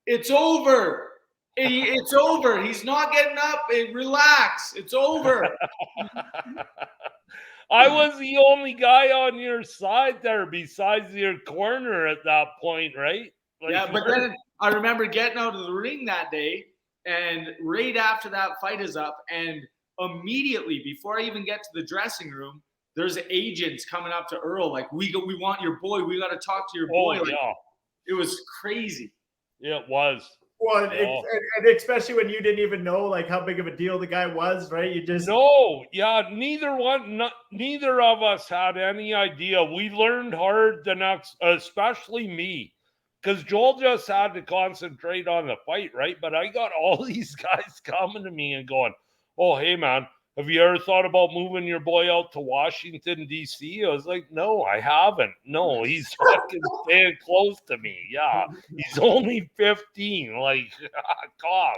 it's over. It's over. He's not getting up. Relax. It's over. I was the only guy on your side there besides your corner at that point, right? Like, yeah, but then I remember getting out of the ring that day, and right after that fight is up, and immediately before I even get to the dressing room, there's agents coming up to Earl like, we want your boy. We got to talk to your boy. Like, it was crazy. It was. Well, and especially when you didn't even know like how big of a deal the guy was, right? You just neither of us had any idea. We learned hard the next, especially me, because Joel just had to concentrate on the fight, right? But I got all these guys coming to me and going, "Oh, hey man, have you ever thought about moving your boy out to Washington, D.C.? I was like, no, I haven't. No, he's fucking staying close to me. Yeah, he's only 15. Like, God.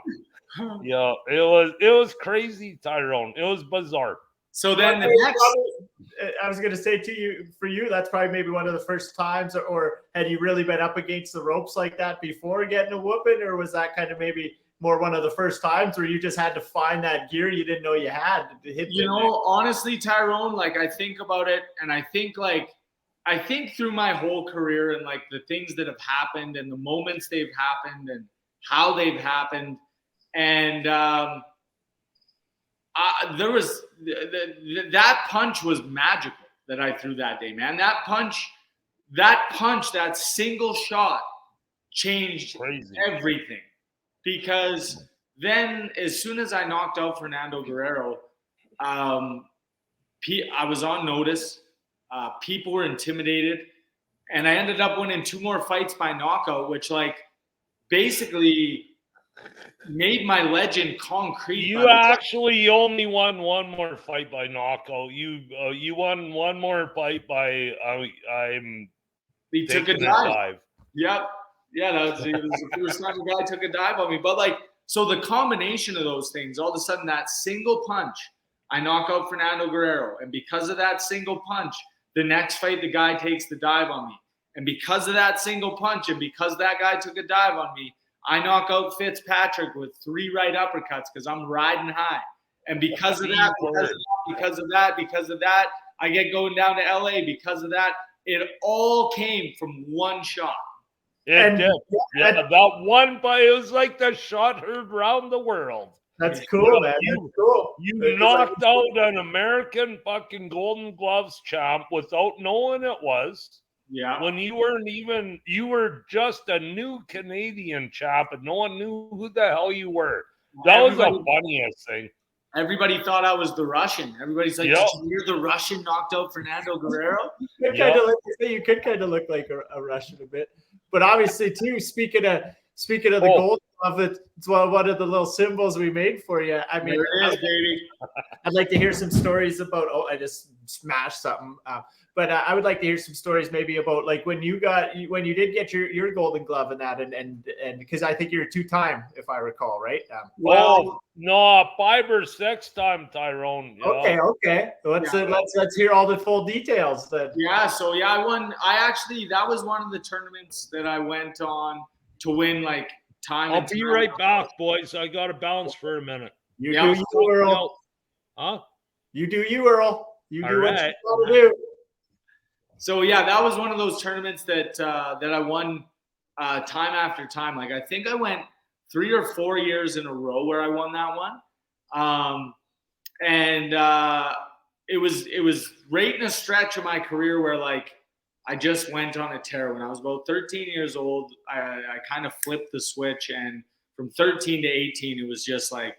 Yeah, it was crazy, Tyrone. It was bizarre. So then I was going to say to you, for you, that's probably maybe one of the first times, or had you really been up against the ropes like that before getting a whooping, or was that kind of maybe more one of the first times where you just had to find that gear you didn't know you had to hit? Honestly, Tyrone, like I think about it, and I think through my whole career and like the things that have happened and the moments they've happened and how they've happened, and there was that punch was magical that I threw that day, man. That punch, that single shot changed everything. Because then, as soon as I knocked out Fernando Guerrero, I was on notice. People were intimidated, and I ended up winning 2 more fights by knockout, which like basically made my legend concrete. You actually only won 1 more fight by knockout. You won 1 more fight by he took a dive. Yep. Yeah, it was the first time a guy took a dive on me. But like, so the combination of those things, all of a sudden that single punch, I knock out Fernando Guerrero. And because of that single punch, the next fight, the guy takes the dive on me. And because of that single punch, and because that guy took a dive on me, I knock out Fitzpatrick with 3 right uppercuts because I'm riding high. And because of that, because of that, I get going down to LA. Because of that, it all came from one shot. It did. Yeah, that one fight, it was like the shot heard around the world. That's cool, man. That's cool. You knocked out an American fucking Golden Gloves champ without knowing it was. Yeah. When you were just a new Canadian champ and no one knew who the hell you were. That was the funniest thing. Everybody thought I was the Russian. Everybody's like, "Did you hear the Russian knocked out Fernando Guerrero?" You could kind of look like a Russian a bit. But obviously, too, speaking of the Gold Glove, it's one of the little symbols we made for you. I mean, there it is, baby. I'd like to hear some stories about. I just smash something. But I would like to hear some stories maybe about like when you did get your Golden Glove and that, and because I think you're a 2-time, if I recall, right? Well, no, 5 or 6 time, Tyrone. Yeah. Okay. Let's hear all the full details then. Yeah. So I won. That was one of the tournaments that I went on to win like time. I'll be right back, boys. I got to bounce for a minute. You do you, Earl. Huh? You do you, Earl. You do what you right. want to do. So that was one of those tournaments that I won time after time. Like I think I went 3 or 4 years in a row where I won that one, and it was right in a stretch of my career where like I just went on a tear. When I was about 13 years old, I kind of flipped the switch, and from 13 to 18, it was just like,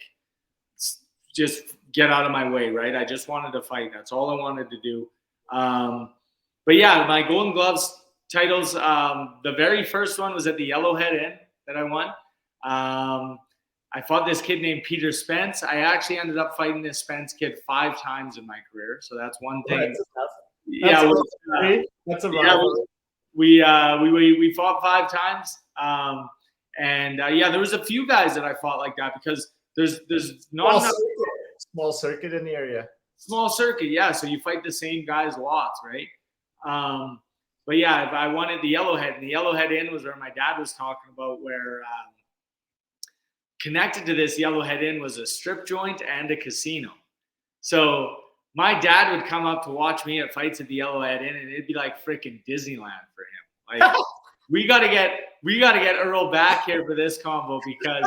just get out of my way, right? I just wanted to fight. That's all I wanted to do. But my Golden Gloves titles, the very first one was at the Yellowhead Inn that I won. I fought this kid named Peter Spence. I actually ended up fighting this Spence kid 5 times in my career. So that's one thing. That's a rivalry. We fought 5 times. There was a few guys that I fought like that because there's not enough. Small circuit in the area. Small circuit, yeah. So you fight the same guys lots, right? I won at the Yellowhead, and the Yellowhead Inn was where my dad was talking about, where connected to this Yellowhead Inn was a strip joint and a casino. So my dad would come up to watch me at fights at the Yellowhead Inn, and it'd be like freaking Disneyland for him. Like we gotta get Earl back here for this combo because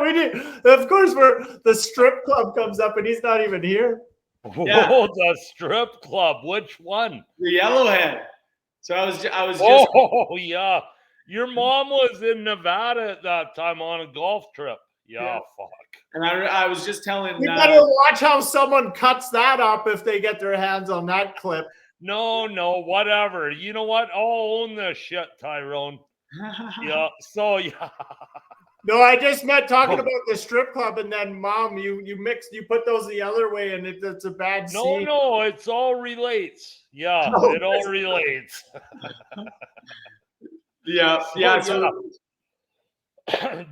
we do. Of course, the strip club comes up and he's not even here. Yeah. Oh, the strip club. Which one? The Yellowhead. So I was just. Oh yeah, your mom was in Nevada at that time on a golf trip. Yeah. Fuck. And I was just telling. You better watch how someone cuts that up if they get their hands on that clip. No, whatever. You know what? I'll own this shit, Tyrone. Yeah. So yeah. No, I just meant talking about the strip club, and then Mom, you put those the other way, and it's a bad scene. No, it's all relates. Yeah, it all relates. So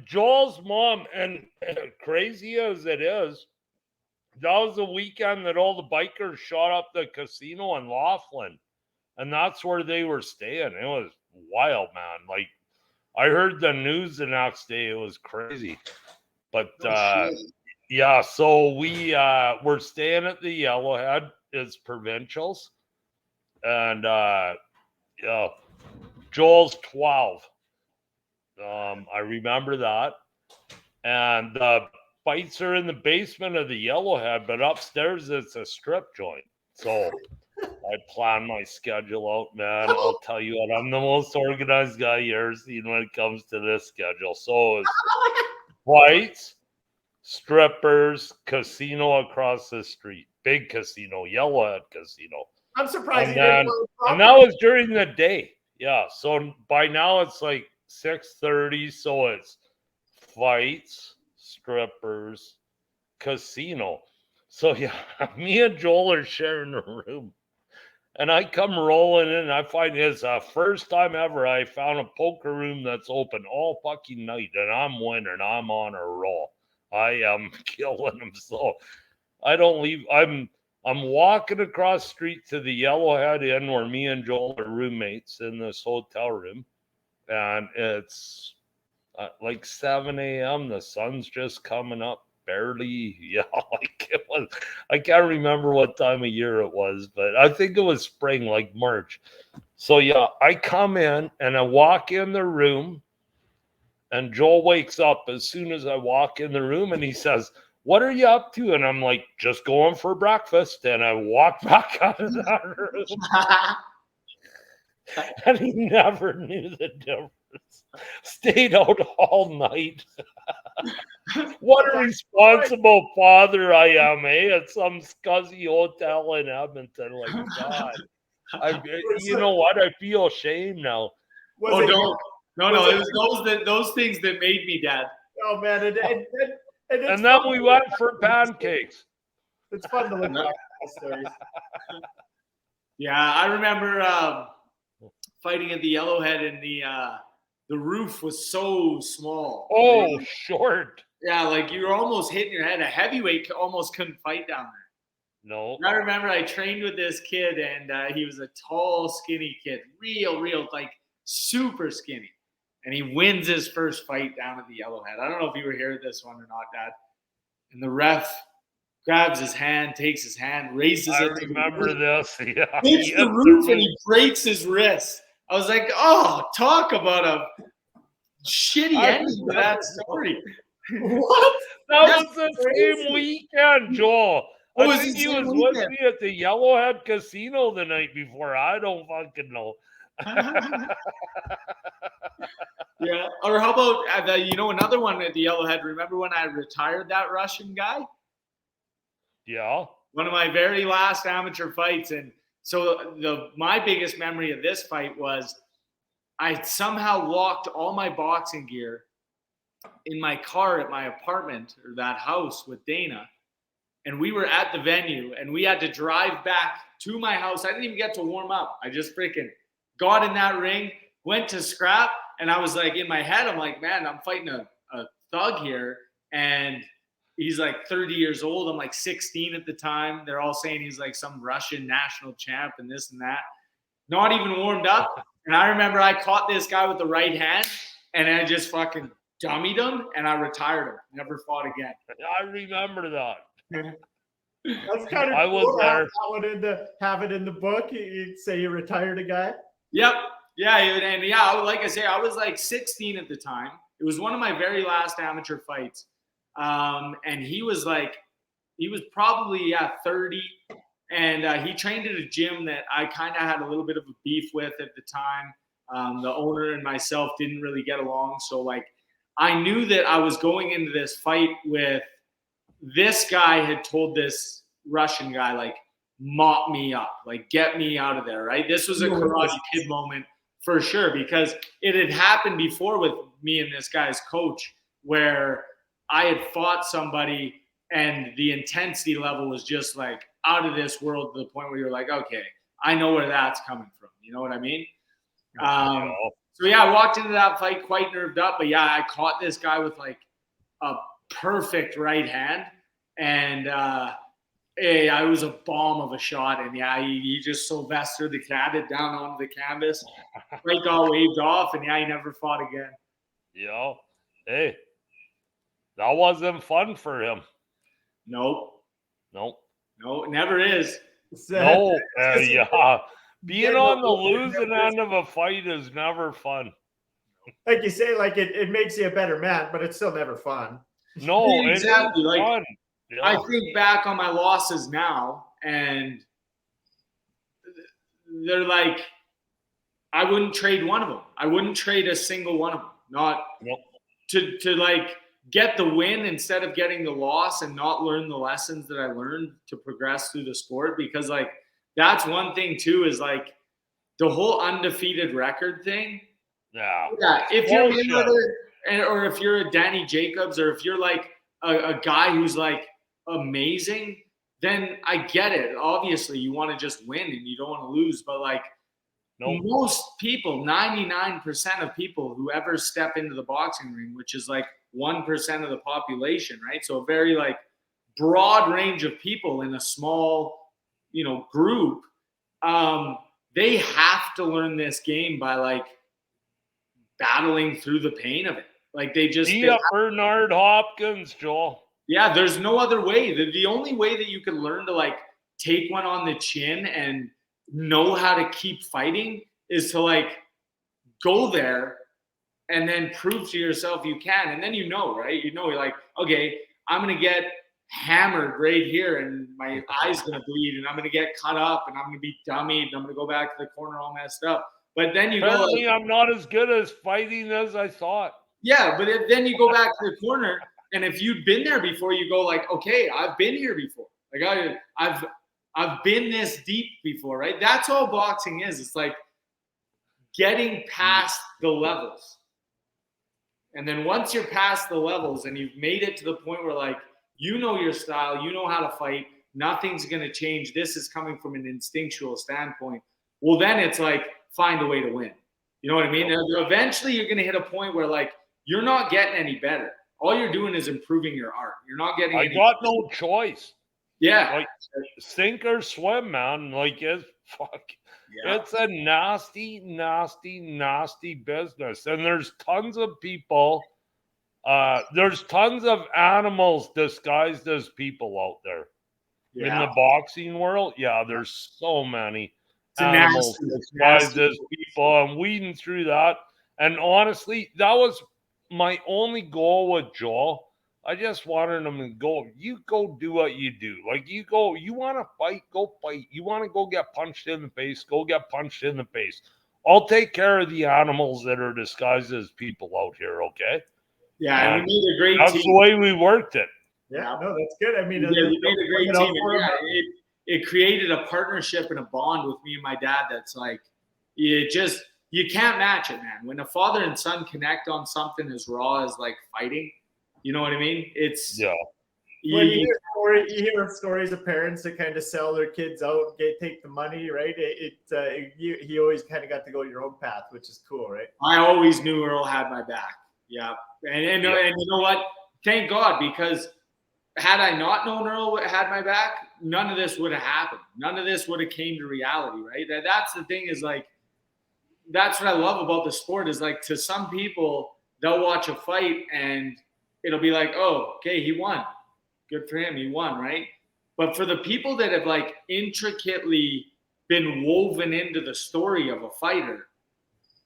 Joel's mom, and crazy as it is, that was the weekend that all the bikers shot up the casino in Laughlin, and that's where they were staying. It was wild, man. Like, I heard the news the next day. It was crazy. But, so we were staying at the Yellowhead. It's provincials. And, Joel's 12. I remember that. And the fights are in the basement of the Yellowhead, but upstairs it's a strip joint. So I plan my schedule out, man. I'll tell you what, I'm the most organized guy you ever seen when it comes to this schedule. So it's fights, strippers, casino across the street, big casino, Yellowhead Casino. I'm surprised. And that was during the day. Yeah. So by now it's like 6:30. So it's fights, strippers, casino. So yeah, me and Joel are sharing a room. And I come rolling in, and I find it's the first time ever I found a poker room that's open all fucking night, and I'm winning. I'm on a roll. I am killing them. So I don't leave. I'm walking across the street to the Yellowhead Inn where me and Joel are roommates in this hotel room, and it's like 7 a.m. The sun's just coming up. Barely, like it was. I can't remember what time of year it was, but I think it was spring, like March. So I come in and I walk in the room, and Joel wakes up as soon as I walk in the room, and he says, "What are you up to?" And I'm like, "Just going for breakfast." And I walk back out of that room, and he never knew the difference. Stayed out all night. What a responsible father I am, at some scuzzy hotel in Edmonton. Like, God, you know what? I feel shame now. No. It was those things that made me, Dad. Oh man, and then we went for pancakes. It's fun to look back at stories. Yeah, I remember fighting at the Yellowhead, and the roof was so small. Oh, short. Yeah, like you were almost hitting your head. A heavyweight almost couldn't fight down there. No. I remember I trained with this kid, and he was a tall, skinny kid, real, like super skinny. And he wins his first fight down at the Yellowhead. I don't know if you were here at this one or not, Dad. And the ref grabs his hand, takes his hand, raises I it to remember the this. Yeah. hits the roof, and he breaks his wrist. I was like, oh, talk about a shitty ending to that story. What? That was the same weekend, Joel. What I was think the he same was weekend? with me at the Yellowhead Casino the night before. I don't fucking know. Yeah. Or how about another one at the Yellowhead? Remember when I retired that Russian guy? Yeah. One of my very last amateur fights. And so my biggest memory of this fight was I somehow locked all my boxing gear in my car at my apartment, or that house, with Dana. And we were at the venue, and we had to drive back to my house. I didn't even get to warm up. I just freaking got in that ring, went to scrap, and I was like, in my head, I'm like, man, I'm fighting a thug here. And he's like 30 years old. I'm like 16 at the time. They're all saying he's like some Russian national champ and this and that. Not even warmed up. And I remember I caught this guy with the right hand, and I just fucking dummied him, and I retired him. Never fought again. I remember that. That's kind of I cool was to there. have it in the book. You say you retired a guy. Yep. Yeah. And yeah, like I say, I was like 16 at the time. It was one of my very last amateur fights. And he was probably 30. And he trained at a gym that I kind of had a little bit of a beef with at the time. The owner and myself didn't really get along. So like, I knew that I was going into this fight with this guy had told this Russian guy, like, mop me up, like, get me out of there, right? This was a Karate Kid moment for sure, because it had happened before with me and this guy's coach, where I had fought somebody and the intensity level was just like out of this world, to the point where you're like, okay, I know where that's coming from. You know what I mean? So yeah, I walked into that fight quite nerved up, but yeah, I caught this guy with like a perfect right hand, and I was a bomb of a shot, and yeah, he just Sylvester the Cat down onto the canvas. Fight got waved off, and yeah, he never fought again. Yeah. Hey, that wasn't fun for him. Nope. Nope. No, it never is. No. Yeah. Being on the losing end of a fight is never fun. Like you say, like it makes you a better man, but it's still never fun. No, exactly. Like, fun. Yeah. I think back on my losses now, and they're like, I wouldn't trade one of them. I wouldn't trade a single one of them. Not to like get the win instead of getting the loss, and not learn the lessons that I learned to progress through the sport. Because like, that's one thing too, is like the whole undefeated record thing. Yeah. If you're Mayweather, or if you're a Danny Jacobs, or if you're like a guy who's like amazing, then I get it. Obviously, you want to just win and you don't want to lose. But like, most people, 99% of people who ever step into the boxing ring, which is like 1% of the population, right? So a very like broad range of people in a small, group. They have to learn this game by like battling through the pain of it. Like Bernard Hopkins, Joel. Yeah, there's no other way. The only way that you can learn to like take one on the chin and know how to keep fighting is to like go there and then prove to yourself you can. And then right? You're like, okay, I'm going to get hammered right here, and my eye's going to bleed, and I'm going to get cut up, and I'm going to be dummied, and I'm going to go back to the corner all messed up. But then Apparently, I'm not as good as fighting as I thought. Yeah, but then you go back to the corner, and if you'd been there before, you go like, okay, I've been here before. Like I've been this deep before, right? That's all boxing is. It's like getting past the levels. And then once you're past the levels and you've made it to the point where like, you know your style, you know how to fight, nothing's going to change. This is coming from an instinctual standpoint. Well, then it's like, find a way to win. You know what I mean? Eventually you're going to hit a point where like, you're not getting any better. All you're doing is improving your art. You're not getting I any got no choice. Yeah. Like, sink or swim, man. Like, it's fuck. Yeah. It's a nasty, nasty, nasty business. And there's tons of people, there's tons of animals disguised as people out there. In the boxing world. Yeah, there's so many animals disguised as people. I'm weeding through that. And honestly, that was my only goal with Joel. I just wanted him to go, you go do what you do. Like, you go, you want to fight, go fight. You want to go get punched in the face, go get punched in the face. I'll take care of the animals that are disguised as people out here, okay? Yeah, and we made a great that's team. the way we worked it. Yeah, no, that's good. I mean, we made a great team. It created a partnership and a bond with me and my dad that's like, you can't match it, man. When a father and son connect on something as raw as like fighting, you know what I mean? It's when you hear stories of parents that kind of sell their kids out, take the money, right? He always kind of got to go your own path, which is cool, right? I always knew Earl had my back. Yeah, and you know what? Thank God, because had I not known Earl had my back, none of this would have happened. None of this would have came to reality, right? That's the thing is like, that's what I love about the sport is like, to some people, they'll watch a fight and it'll be like, oh, okay, he won. Good for him. He won, right? But for the people that have like intricately been woven into the story of a fighter,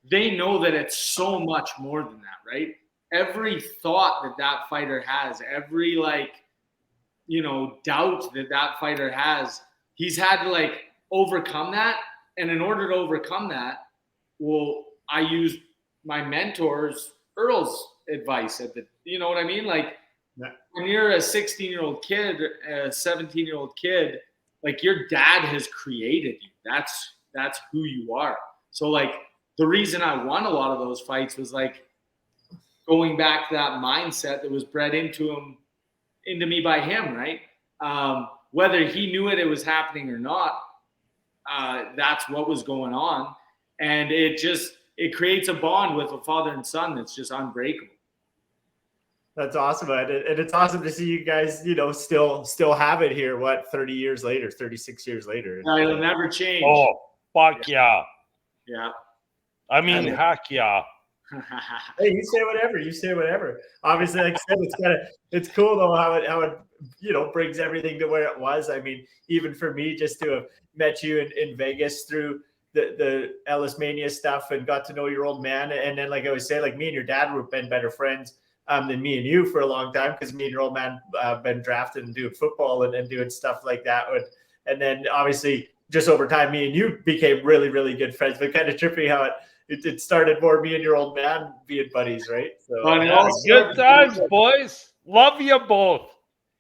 they know that it's so much more than that, right? Every thought that fighter has, every like, doubt that fighter has, he's had to like overcome that. And in order to overcome that, well, I used my mentor's Earl's advice you know what I mean? Like when you're a 16-year-old kid, a 17-year-old kid, like your dad has created you. That's who you are. So like the reason I won a lot of those fights was like going back to that mindset that was bred into me by him, right? Whether he knew it was happening or not, that's what was going on. And it creates a bond with a father and son that's just unbreakable. That's awesome, and it's awesome to see you guys, still have it here. What, 30 years later, 36 years later? It'll never change. Oh, fuck yeah. Yeah. I mean, heck yeah. Hey, you say whatever. Obviously, like I said, it's cool though how it brings everything to where it was. I mean, even for me, just to have met you in Vegas through the Ellis Mania stuff and got to know your old man, and then like I always say, like me and your dad have been better friends than me and you for a long time, because me and your old man been drafted and doing football and doing stuff like that. And then obviously just over time, me and you became really, really good friends. But kind of trippy how it started more me and your old man being buddies, right? So good times, boys. Love you both.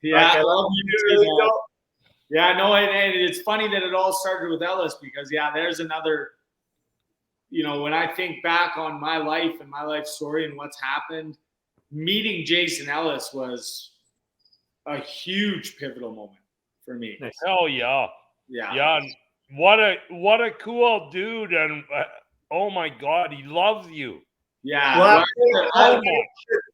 Yeah, I love you too. Yeah, no, and it's funny that it all started with Ellis, because there's another. When I think back on my life and my life story and what's happened, meeting Jason Ellis was a huge pivotal moment for me. Hell yeah. Yeah. What a cool dude, and oh my God, he loves you. Yeah.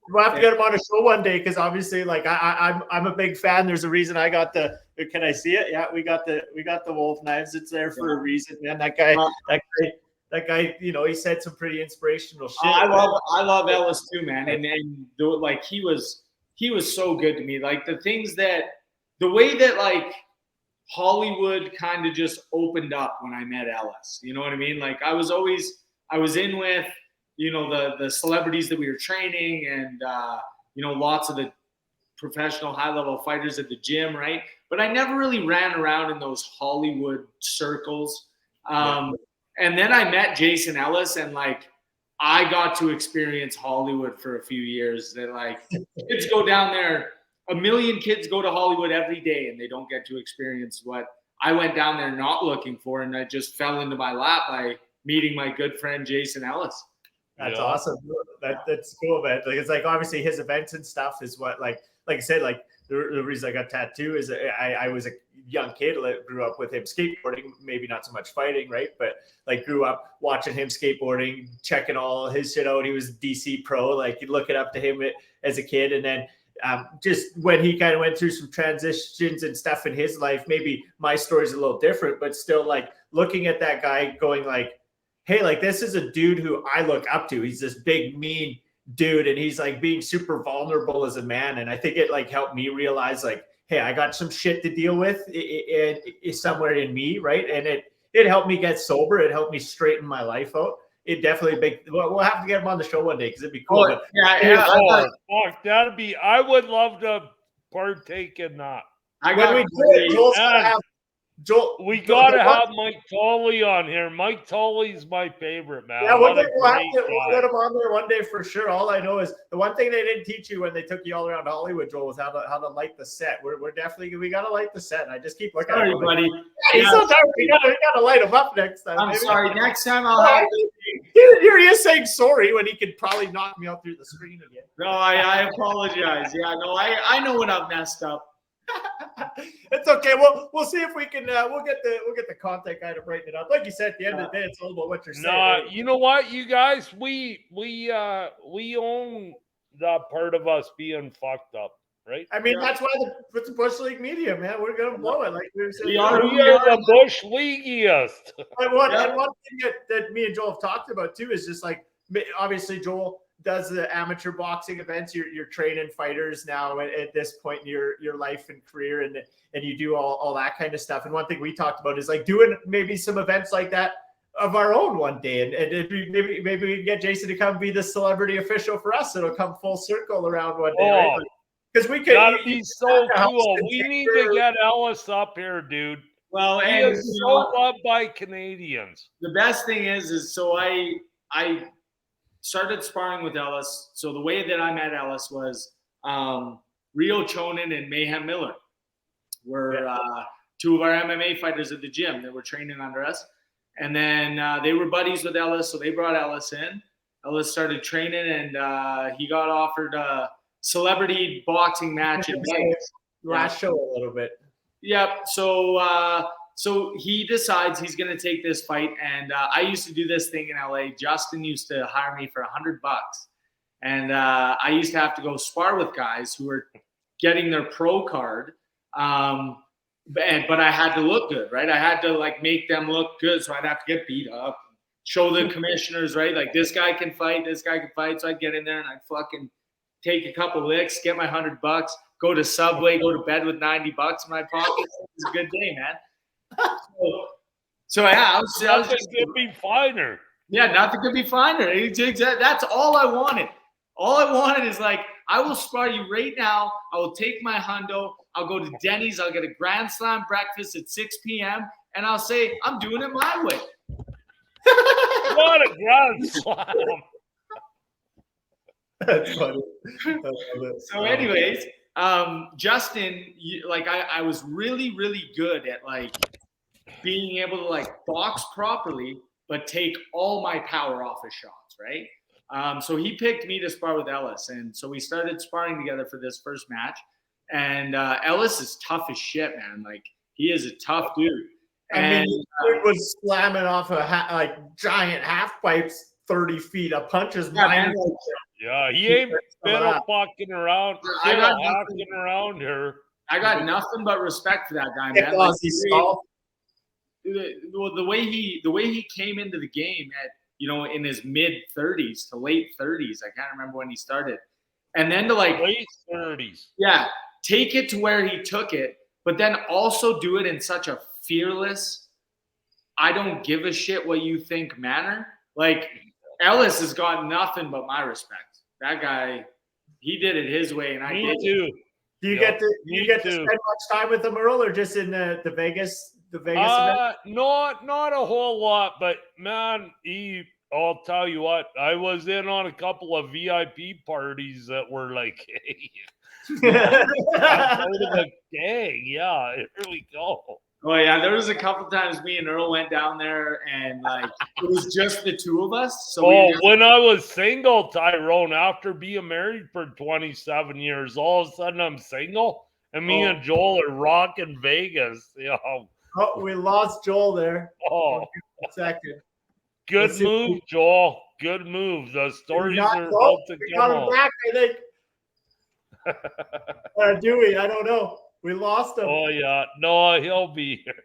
We'll have to get him on a show one day, because obviously, like I'm a big fan. There's a reason I got the. Can I see it? Yeah, we got the wolf knives. It's there for a reason, man. That guy, he said some pretty inspirational shit. I love Ellis too, man. And like he was so good to me. Like the way that like Hollywood kind of just opened up when I met Ellis. You know what I mean? Like I was in with, the celebrities that we were training, and lots of the professional high-level fighters at the gym, right? But I never really ran around in those Hollywood circles. And then I met Jason Ellis, and like I got to experience Hollywood for a few years. That like kids go down there, 1 million kids go to Hollywood every day, and they don't get to experience what I went down there not looking for, and I just fell into my lap by meeting my good friend Jason Ellis. That's awesome. That's cool, man. Like, it's like obviously his events and stuff is what like I said, like the reason I got tattooed is I was young kid, grew up with him skateboarding, maybe not so much fighting, right? But like grew up watching him skateboarding, checking all his shit out. He was DC pro, like you looking up to him as a kid. And then just when he kind of went through some transitions and stuff in his life, maybe my story's a little different, but still like looking at that guy going like, hey, like this is a dude who I look up to. He's this big, mean dude, and he's like being super vulnerable as a man. And I think it like helped me realize like, hey, I got some shit to deal with it's somewhere in me, right? And it helped me get sober. It helped me straighten my life out. It definitely we'll have to get him on the show one day because it'd be cool. Oh, yeah. Fuck, that'd be. I would love to partake in that. We gotta have Mike Tolley on here. Mike Tolley's my favorite, man. Yeah, we'll get him on there one day for sure. All I know is the one thing they didn't teach you when they took you all around Hollywood, Joel, was how to light the set. We're definitely we gotta light the set. I just keep looking at him. Buddy. He's so tired. We gotta light him up next time. I'm sorry. Next time I'll have. Here he is saying sorry when he could probably knock me out through the screen again. No, I apologize. Yeah, no, I know when I've messed up. It's okay. We'll see if we can. We'll get the content guy to brighten it up. Like you said, at the end of the day, it's all about what you're saying. Nah, you know what, you guys, we own that part of us being fucked up, right? I mean, that's why it's the Bush League media, man. We're gonna blow it. Like we were saying, we are the Bush Leagueiest. And one thing that me and Joel have talked about too is just like obviously Joel does the amateur boxing events. You're training fighters now at this point in your life and career, and you do all that kind of stuff. And one thing we talked about is like doing maybe some events like that of our own one day, and maybe we can get Jason to come be the celebrity official for us. It'll come full circle around one day, right? Because we could. That'd be so cool. We need to get Ellis up here, dude. Well, he is so loved by Canadians. The best thing is so I started sparring with Ellis. So the way that I met Ellis was Rio Chonin and Mayhem Miller were two of our MMA fighters at the gym that were training under us. And then they were buddies with Ellis, so they brought Ellis in. Ellis started training, and he got offered a celebrity boxing match in Vegas. Last show a little bit. Yep. So he decides he's going to take this fight. And I used to do this thing in LA. Justin used to hire me for $100. And I used to have to go spar with guys who were getting their pro card. But I had to look good, right? I had to like make them look good. So I'd have to get beat up, show the commissioners, right? Like this guy can fight, this guy can fight. So I'd get in there and I'd fucking take a couple licks, get my $100, go to Subway, go to bed with $90 in my pocket. It was a good day, man. So yeah, I was just could be finer. Yeah, nothing could be finer. That's all I wanted. All I wanted is like, I will spar you right now. I will take my hundo. I'll go to Denny's. I'll get a Grand Slam breakfast at 6 p.m. And I'll say, I'm doing it my way. What a Grand Slam. That's funny. So anyways, Justin, I was really, really good at like being able to like box properly, but take all my power off his shots, right? So he picked me to spar with Ellis. And so we started sparring together for this first match. And Ellis is tough as shit, man. Like he is a tough dude. And he was slamming off giant half pipes 30 feet of punches. Yeah, he ain't been fucking around. Hacking around here. I got nothing but respect for that guy, man. Like, the way he came into the game at in his mid 30s to late 30s. I can't remember when he started, and then to like late 30s. Yeah, take it to where he took it, but then also do it in such a fearless, I don't give a shit what you think manner. Like Ellis has got nothing but my respect. That guy, he did it his way, and I did too. Do you get to spend much time with him, Earl, or just in the Vegas event? Not a whole lot, but man, I'll tell you what, I was in on a couple of VIP parties that were like, hey, I'm part of the gang. Yeah, here we go. Oh yeah, there was a couple times me and Earl went down there, and like it was just the two of us. So when I was single, Tyrone, after being married for 27 years, all of a sudden I'm single, and me and Joel are rocking Vegas. Oh, we lost Joel there. Oh, Second. good move, Joel. Good move. The stories are about to we come got him out. back, I think. Or do we? I don't know. We lost him. Oh yeah, no, he'll be here.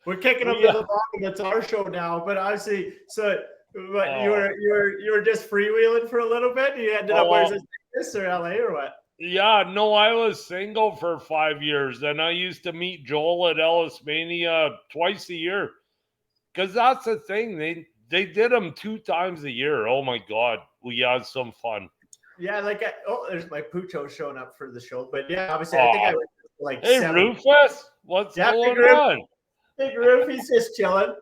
We're kicking him to the bottom. It's our show now. But obviously, you were just freewheeling for a little bit. You ended up where's this or LA or what? Yeah, no, I was single for 5 years, and I used to meet Joel at Ellis Mania twice a year. Because that's the thing, they did them 2 times a year. Oh my God, we had some fun. Yeah, there's my Pucho showing up for the show. But yeah, obviously, I think I went like hey, 7. Rufus, what's going on? Big Roof, he's just chilling.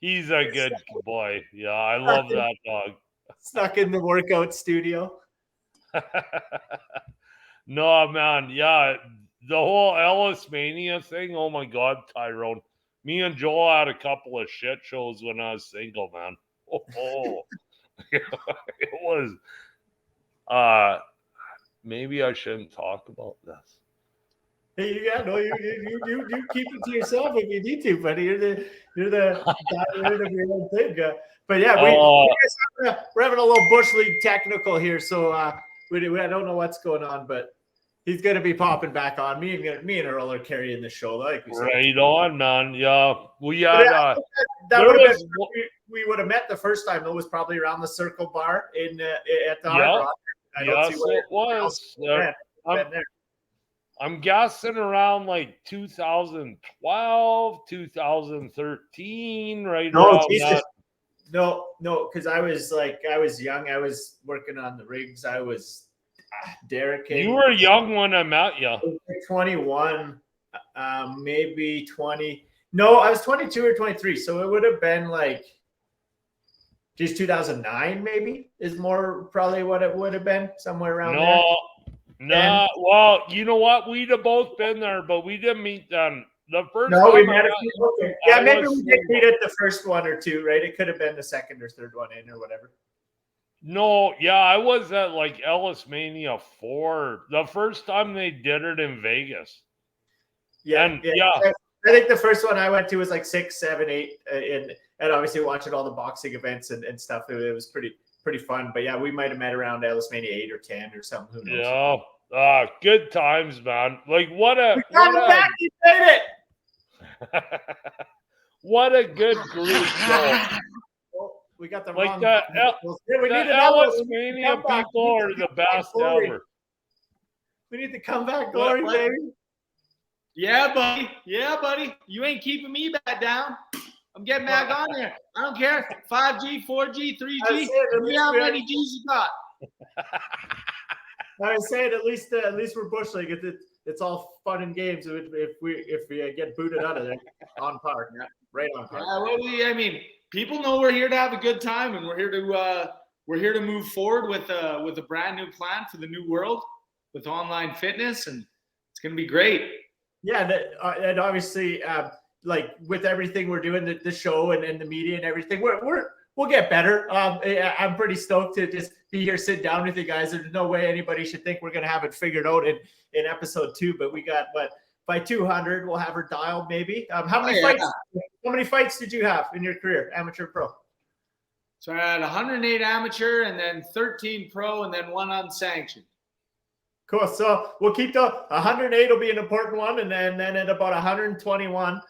He's a good boy. Yeah, I love that dog. Stuck in the workout studio. No, man. Yeah, the whole Ellis Mania thing. Oh my God, Tyrone. Me and Joel had a couple of shit shows when I was single, man. Oh, it was. Maybe I shouldn't talk about this. Hey, you keep it to yourself if you need to, buddy. You're the guy of your own thing. But yeah, we're having a little Bush League technical here, so I don't know what's going on, but he's gonna be popping back on. Me and Earl are carrying the show, like we said. Right on, man. Yeah, we had. We would have met the first time. It was probably around the Circle Bar at the Hard Rock. Yes, it was. I'm guessing around like 2012, 2013, right around that. No, because I was young. I was working on the rigs. I was Derek. You were young when I met you. 21, maybe 20. No, I was 22 or 23. So it would have been like, 2009 maybe is more probably what it would have been, somewhere around there. No, well, you know what? We'd have both been there, but we didn't meet them. The first no, time we met maybe we did meet at the first one or two, right? It could have been the second or third one in or whatever. No, yeah, I was at like Ellis Mania 4. The first time they did it in Vegas. Yeah. I think the first one I went to was like 6, 7, 8, and obviously watching all the boxing events and stuff. It was pretty fun. But yeah, we might have met around Ellis Mania 8 or 10 or something. Who knows? Yeah, good times, man. Like what a what a good group. We got the like wrong. The Ellis Mania people are the best ever. We need the comeback glory, baby. Yeah, buddy. You ain't keeping me back down. I'm getting back on there. I don't care. 5G, 4G, 3G. How many G's you got? I was saying at least we're Bush League. It's all fun and games. If we get booted out of there, on par, right on par. I mean, people know we're here to have a good time, and we're here to move forward with a brand new plan for the new world with online fitness, and it's gonna be great. Yeah, and obviously, like with everything we're doing, the show and the media and everything, we'll get better. I'm pretty stoked to just be here, sit down with you guys. There's no way anybody should think we're gonna have it figured out in episode 2, but we got by 200 we'll have her dialed maybe. How many fights did you have in your career, amateur pro? So I had 108 amateur and then 13 pro and then 1 unsanctioned. Cool. So we'll keep the 108 will be an important one, and then at about 121,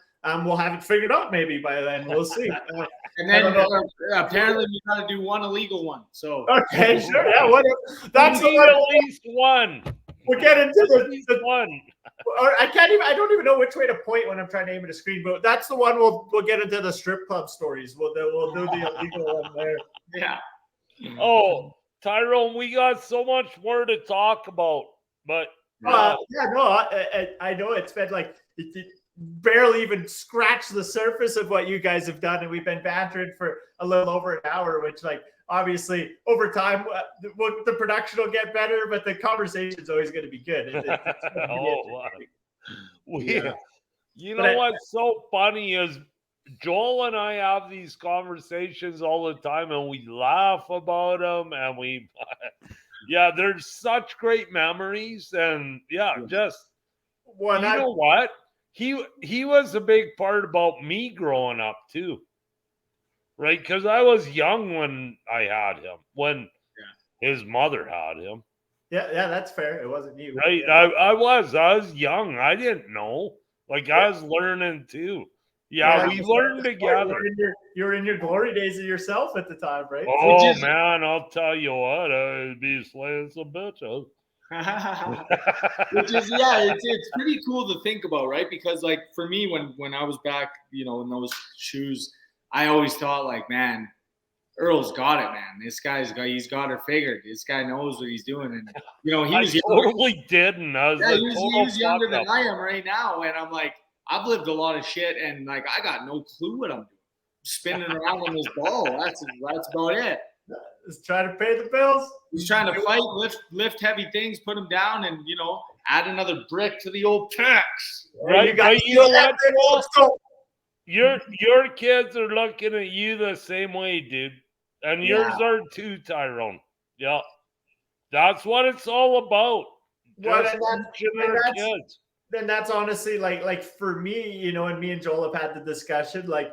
we'll have it figured out maybe by then. We'll see. And then apparently we got to do 1 illegal one. So okay, sure, yeah. That's at least 1. We'll get into the 1. Or I don't even know which way to point when I'm trying to aim at a screen, but that's the one we'll get into the strip club stories. We'll do the illegal one there. Yeah. Oh, Tyrone, we got so much more to talk about, but I know it's been like it barely even scratched the surface of what you guys have done, and we've been bantering for a little over an hour, which like obviously over time the production will get better, but the conversation's always going to be good. You know what's so funny is Joel and I have these conversations all the time, and we laugh about them, and yeah, there's such great memories, and just One, you know what? He was a big part about me growing up too, right? Because I was young when I had him, when his mother had him. yeah, that's fair. It wasn't you. Right. Yeah. I was young. I didn't know. Like I was learning too. Yeah, we learned together. You were in your glory days of yourself at the time, right? Oh man, I'll tell you what, I'd be slaying some bitches. Which is it's pretty cool to think about, right? Because like for me, when I was back, in those shoes, I always thought like, man, Earl's got it, man. He's got her figured. This guy knows what he's doing, and he was totally didn't. I was he was younger than I am right now, and I'm like, I've lived a lot of shit, and like I got no clue what I'm doing. Spinning around on this ball. That's about it. Just trying to pay the bills. He's trying to fight, lift heavy things, put them down, and add another brick to the old pecs. Right, you know what? Your kids are looking at you the same way, dude. And yours are too, Tyrone. Yeah. That's what it's all about. Then that's honestly like for me, and me and Joel have had the discussion. Like,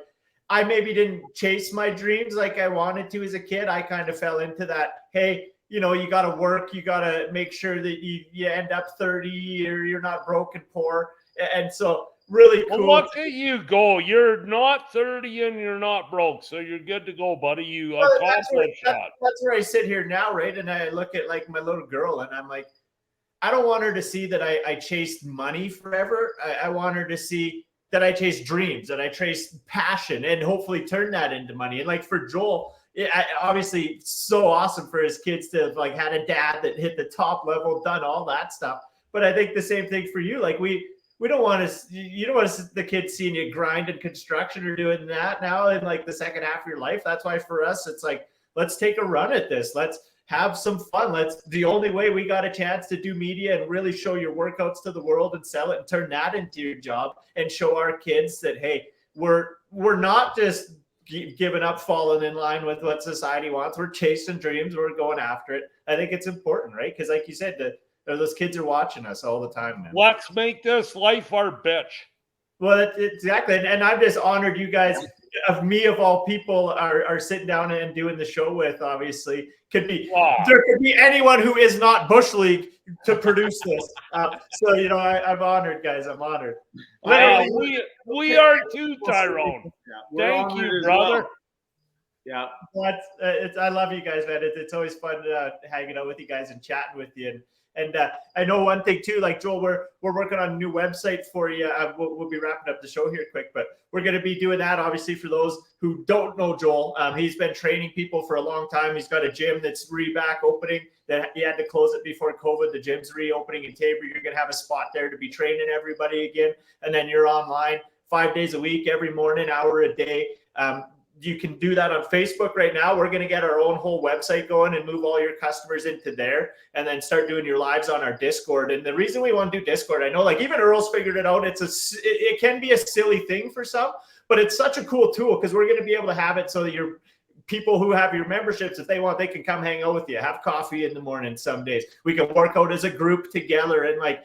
I maybe didn't chase my dreams like I wanted to as a kid. I kind of fell into that, hey, you got to work. You got to make sure that you end up 30 or you're not broke and poor. And so really cool. Well, look at you go. You're not 30 and you're not broke. So you're good to go, buddy. You accomplished that. That's where I sit here now, right? And I look at like my little girl and I'm like, I don't want her to see that I chased money forever. I want her to see that I chased dreams, that I chased passion, and hopefully turn that into money. And like for Joel, obviously so awesome for his kids to have like had a dad that hit the top level, done all that stuff. But I think the same thing for you. Like we don't want to, you don't want to see the kids seeing you grind in construction or doing that now in like the second half of your life. That's why for us, it's like, let's take a run at this. Let's have some fun. The only way we got a chance to do media and really show your workouts to the world and sell it and turn that into your job and show our kids that, hey, we're not just giving up, falling in line with what society wants. We're chasing dreams. We're going after it. I think it's important, right? Because like you said, those kids are watching us all the time, man. Let's make this life our bitch. Well, exactly. And I'm just honored you guys, of all people, are sitting down and doing the show with, obviously. There could be anyone who is not Bush League to produce this. So, I'm honored, guys. I'm honored. We are too, Tyrone. Thank you, brother. Well. Yeah. I love you guys, man. It's always fun hanging out with you guys and chatting with you. And I know one thing too, like Joel, we're working on a new website for you. We'll be wrapping up the show here quick, but we're going to be doing that. Obviously, for those who don't know Joel, he's been training people for a long time. He's got a gym that's back opening that he had to close it before COVID. The gym's reopening in Tabor. You're going to have a spot there to be training everybody again. And then you're online 5 days a week, every morning, hour a day. You can do that on Facebook right now. We're going to get our own whole website going and move all your customers into there and then start doing your lives on our Discord. And the reason we want to do Discord, I know like even Earl's figured it out. It can be a silly thing for some, but it's such a cool tool because we're going to be able to have it so that your people who have your memberships, if they want, they can come hang out with you, have coffee in the morning some days. We can work out as a group together and like,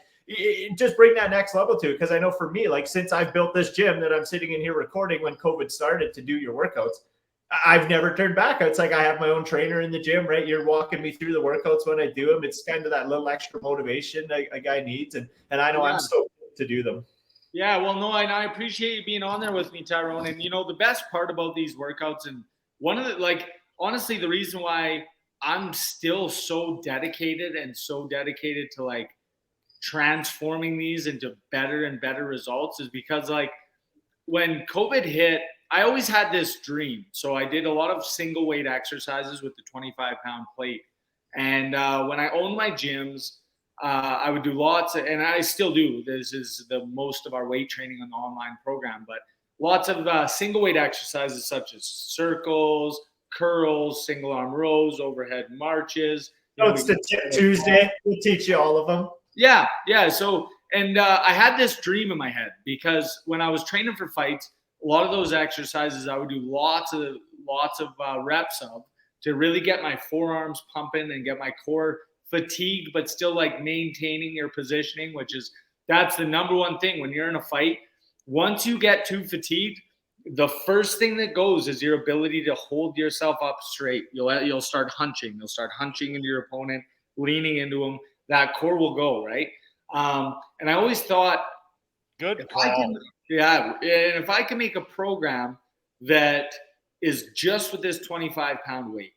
just bring that next level to it. Because I know for me, like since I've built this gym that I'm sitting in here recording when COVID started to do your workouts, I've never turned back. It's like I have my own trainer in the gym, right? You're walking me through the workouts when I do them. It's kind of that little extra motivation a guy needs. And I know I'm stoked to do them. Yeah, well, no, and I appreciate you being on there with me, Tyrone. And, the best part about these workouts and one of the, honestly, the reason why I'm still so dedicated to like, transforming these into better and better results is because when COVID hit, I always had this dream. So I did a lot of single weight exercises with the 25-pound plate. And when I owned my gyms, I would do and I still do. This is the most of our weight training on the online program, but lots of single weight exercises such as circles, curls, single arm rows, overhead marches. It's the Tip Tuesday. We'll teach you all of them. Yeah. So, and I had this dream in my head because when I was training for fights, a lot of those exercises I would do lots of reps of to really get my forearms pumping and get my core fatigued, but still like maintaining your positioning, that's the number one thing when you're in a fight. Once you get too fatigued, the first thing that goes is your ability to hold yourself up straight. You'll start hunching. You'll start hunching into your opponent, leaning into him. That core will go, right? And I always thought, Good call. and if I can make a program that is just with this 25-pound weight,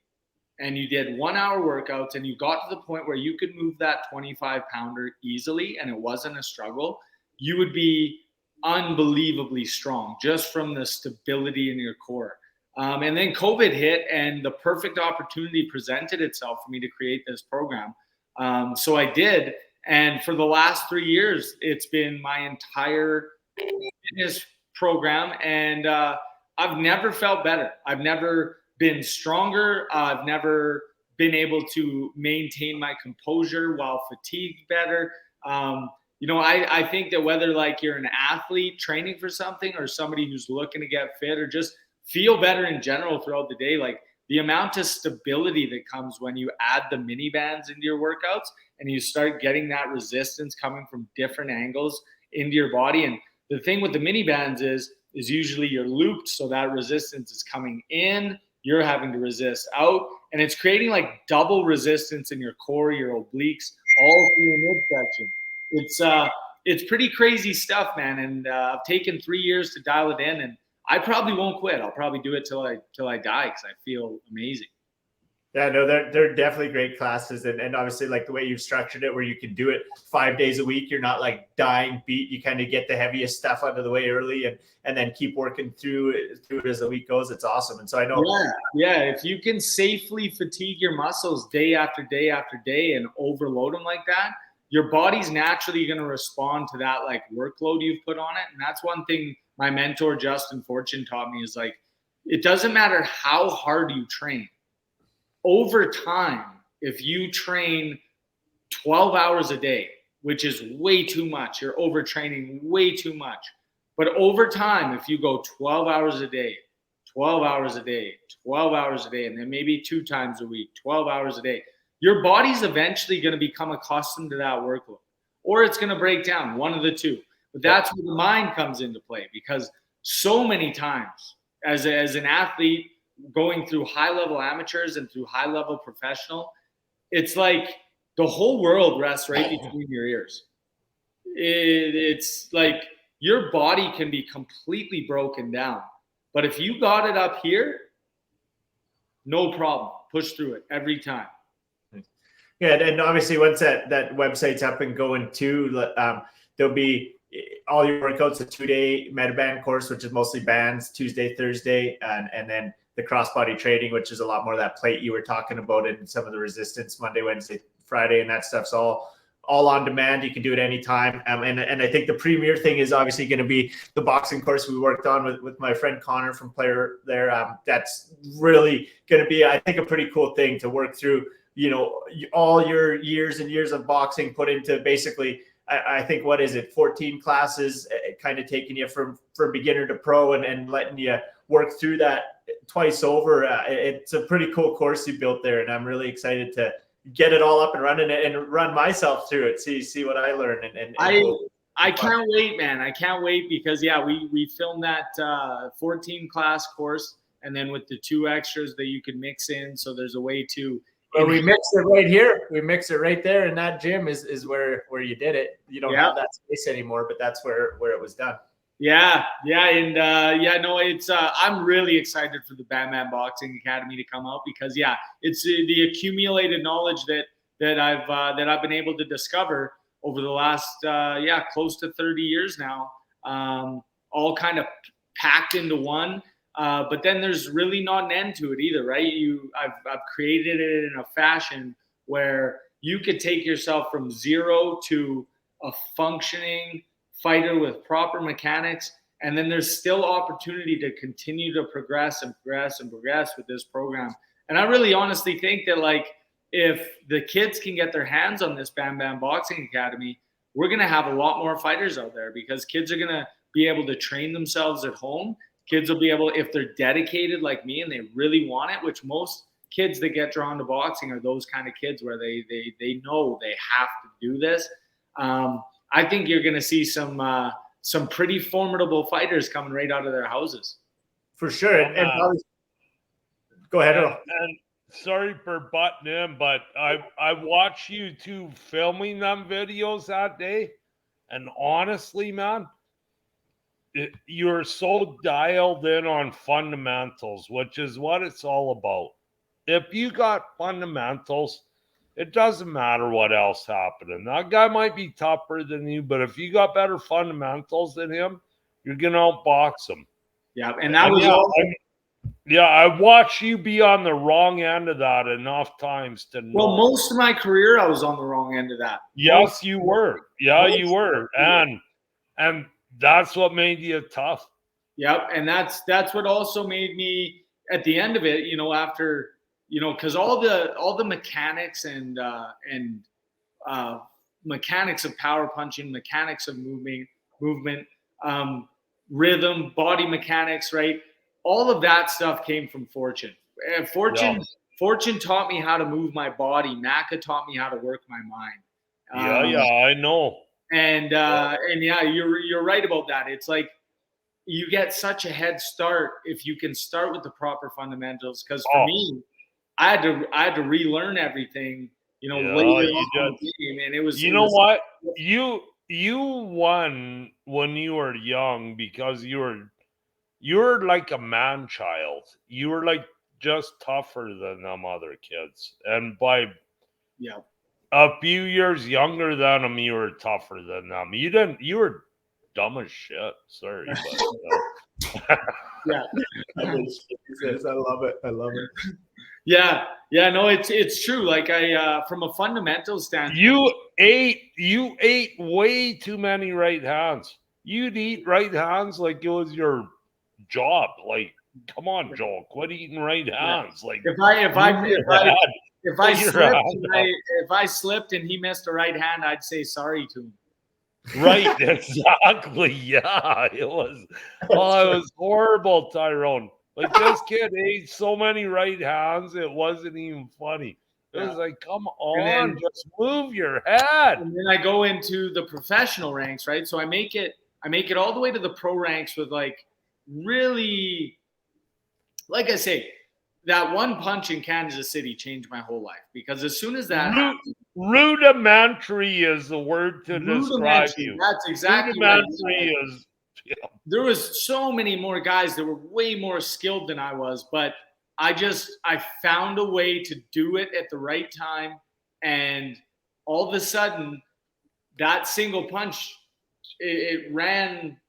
and you did 1 hour workouts and you got to the point where you could move that 25-pounder easily and it wasn't a struggle, you would be unbelievably strong just from the stability in your core. And then COVID hit and the perfect opportunity presented itself for me to create this program. So I did. And for the last 3 years, it's been my entire fitness program. And I've never felt better. I've never been stronger. I've never been able to maintain my composure while fatigued better. I think that whether like you're an athlete training for something or somebody who's looking to get fit or just feel better in general throughout the day, like the amount of stability that comes when you add the mini bands into your workouts and you start getting that resistance coming from different angles into your body. And the thing with the mini bands is usually you're looped, so that resistance is coming in, you're having to resist out, and it's creating like double resistance in your core, your obliques, all through your midsection. It's pretty crazy stuff, man. And I've taken 3 years to dial it in, and I probably won't quit. I'll probably do it till I die because I feel amazing. Yeah, no, they're definitely great classes. And obviously like the way you've structured it where you can do it 5 days a week, you're not like dying beat. You kind of get the heaviest stuff out of the way early and then keep working through it as the week goes. It's awesome. And so I know. Yeah. If you can safely fatigue your muscles day after day after day and overload them like that, your body's naturally going to respond to that like workload you've put on it. And that's one thing my mentor, Justin Fortune, taught me is like, it doesn't matter how hard you train. Over time, if you train 12 hours a day, which is way too much, you're overtraining way too much. But over time, if you go 12 hours a day, 12 hours a day, 12 hours a day, and then maybe 2 times a week, 12 hours a day, your body's eventually going to become accustomed to that workload, or it's going to break down, one of the two. But that's where the mind comes into play, because so many times as an athlete going through high-level amateurs and through high-level professional, it's like the whole world rests right between your ears. It's like your body can be completely broken down. But if you got it up here, no problem. Push through it every time. Yeah, and obviously once that website's up and going too, there'll be all your workouts, a 2-day MetaBand course, which is mostly bands, Tuesday, Thursday, and then the crossbody training, which is a lot more of that plate you were talking about, and some of the resistance Monday, Wednesday, Friday, and that stuff's all on demand. You can do it anytime. And I think the premier thing is obviously going to be the boxing course we worked on with my friend Connor from Player there. That's really going to be, I think, a pretty cool thing to work through, all your years and years of boxing put into basically, I think, 14 classes, kind of taking you from beginner to pro and letting you work through that twice over. It's a pretty cool course you built there, and I'm really excited to get it all up and running and run myself through it. See what I learn. And I can't wait, man. I can't wait because we filmed that 14 class course, and then with the 2 extras that you can mix in. So there's a way to. Well, we mixed it right here. We mixed it right there, and that gym is where you did it. You don't have that space anymore, but that's where it was done. It's I'm really excited for the BamBam Boxing Academy to come out because it's the accumulated knowledge that I've been able to discover over the last close to 30 years now, all kind of packed into one. But then there's really not an end to it either, right? I've created it in a fashion where you could take yourself from 0 to a functioning fighter with proper mechanics, and then there's still opportunity to continue to progress with this program. And I really honestly think that, like, if the kids can get their hands on this BamBam Boxing Academy, we're going to have a lot more fighters out there because kids are going to be able to train themselves at home. Kids will be able, if they're dedicated like me and they really want it, which most kids that get drawn to boxing are those kind of kids where they know they have to do this. I think you're going to see some pretty formidable fighters coming right out of their houses. For sure. And go ahead, Earl. And sorry for butting in, but I watched you two filming them videos that day, and honestly, man, you're so dialed in on fundamentals, which is what it's all about. If you got fundamentals, it doesn't matter what else happened. That guy might be tougher than you, but if you got better fundamentals than him, you're gonna outbox him. Yeah, and that was I watched you be on the wrong end of that enough times to know. Well, most of my career, I was on the wrong end of that. Yes, you were. Yeah, you were. And that's what made you tough. Yep. And that's what also made me at the end of it, after, because all the mechanics and mechanics of power punching, mechanics of movement, rhythm, body mechanics, right? All of that stuff came from Fortune. Fortune taught me how to move my body. Naka taught me how to work my mind. I know. And yeah, you're right about that. It's like you get such a head start if you can start with the proper fundamentals. Because for me, I had to relearn everything. Later on in the game, and it was. What you won when you were young because you were like a man child. You were like just tougher than them other kids, and by a few years younger than them, you were tougher than them. You were dumb as shit. Sorry, but yeah. I love it. Yeah, no, it's true. Like from a fundamental standpoint, you ate way too many right hands. You'd eat right hands like it was your job. Like, come on, Joel, quit eating right hands. Like, if I slipped and he missed a right hand, I'd say sorry to him. Right, exactly. Yeah, it was. Oh, it was horrible, Tyrone. Like, this kid ate so many right hands, it wasn't even funny. It was like, come on, just move your head. And then I go into the professional ranks, right? So I make it all the way to the pro ranks with like really, like I say, that one punch in Kansas City changed my whole life because as soon as that happened, rudimentary is the word to describe you. That's exactly rudimentary is. Yeah. There was so many more guys that were way more skilled than I was, but I found a way to do it at the right time. And all of a sudden that single punch, it ran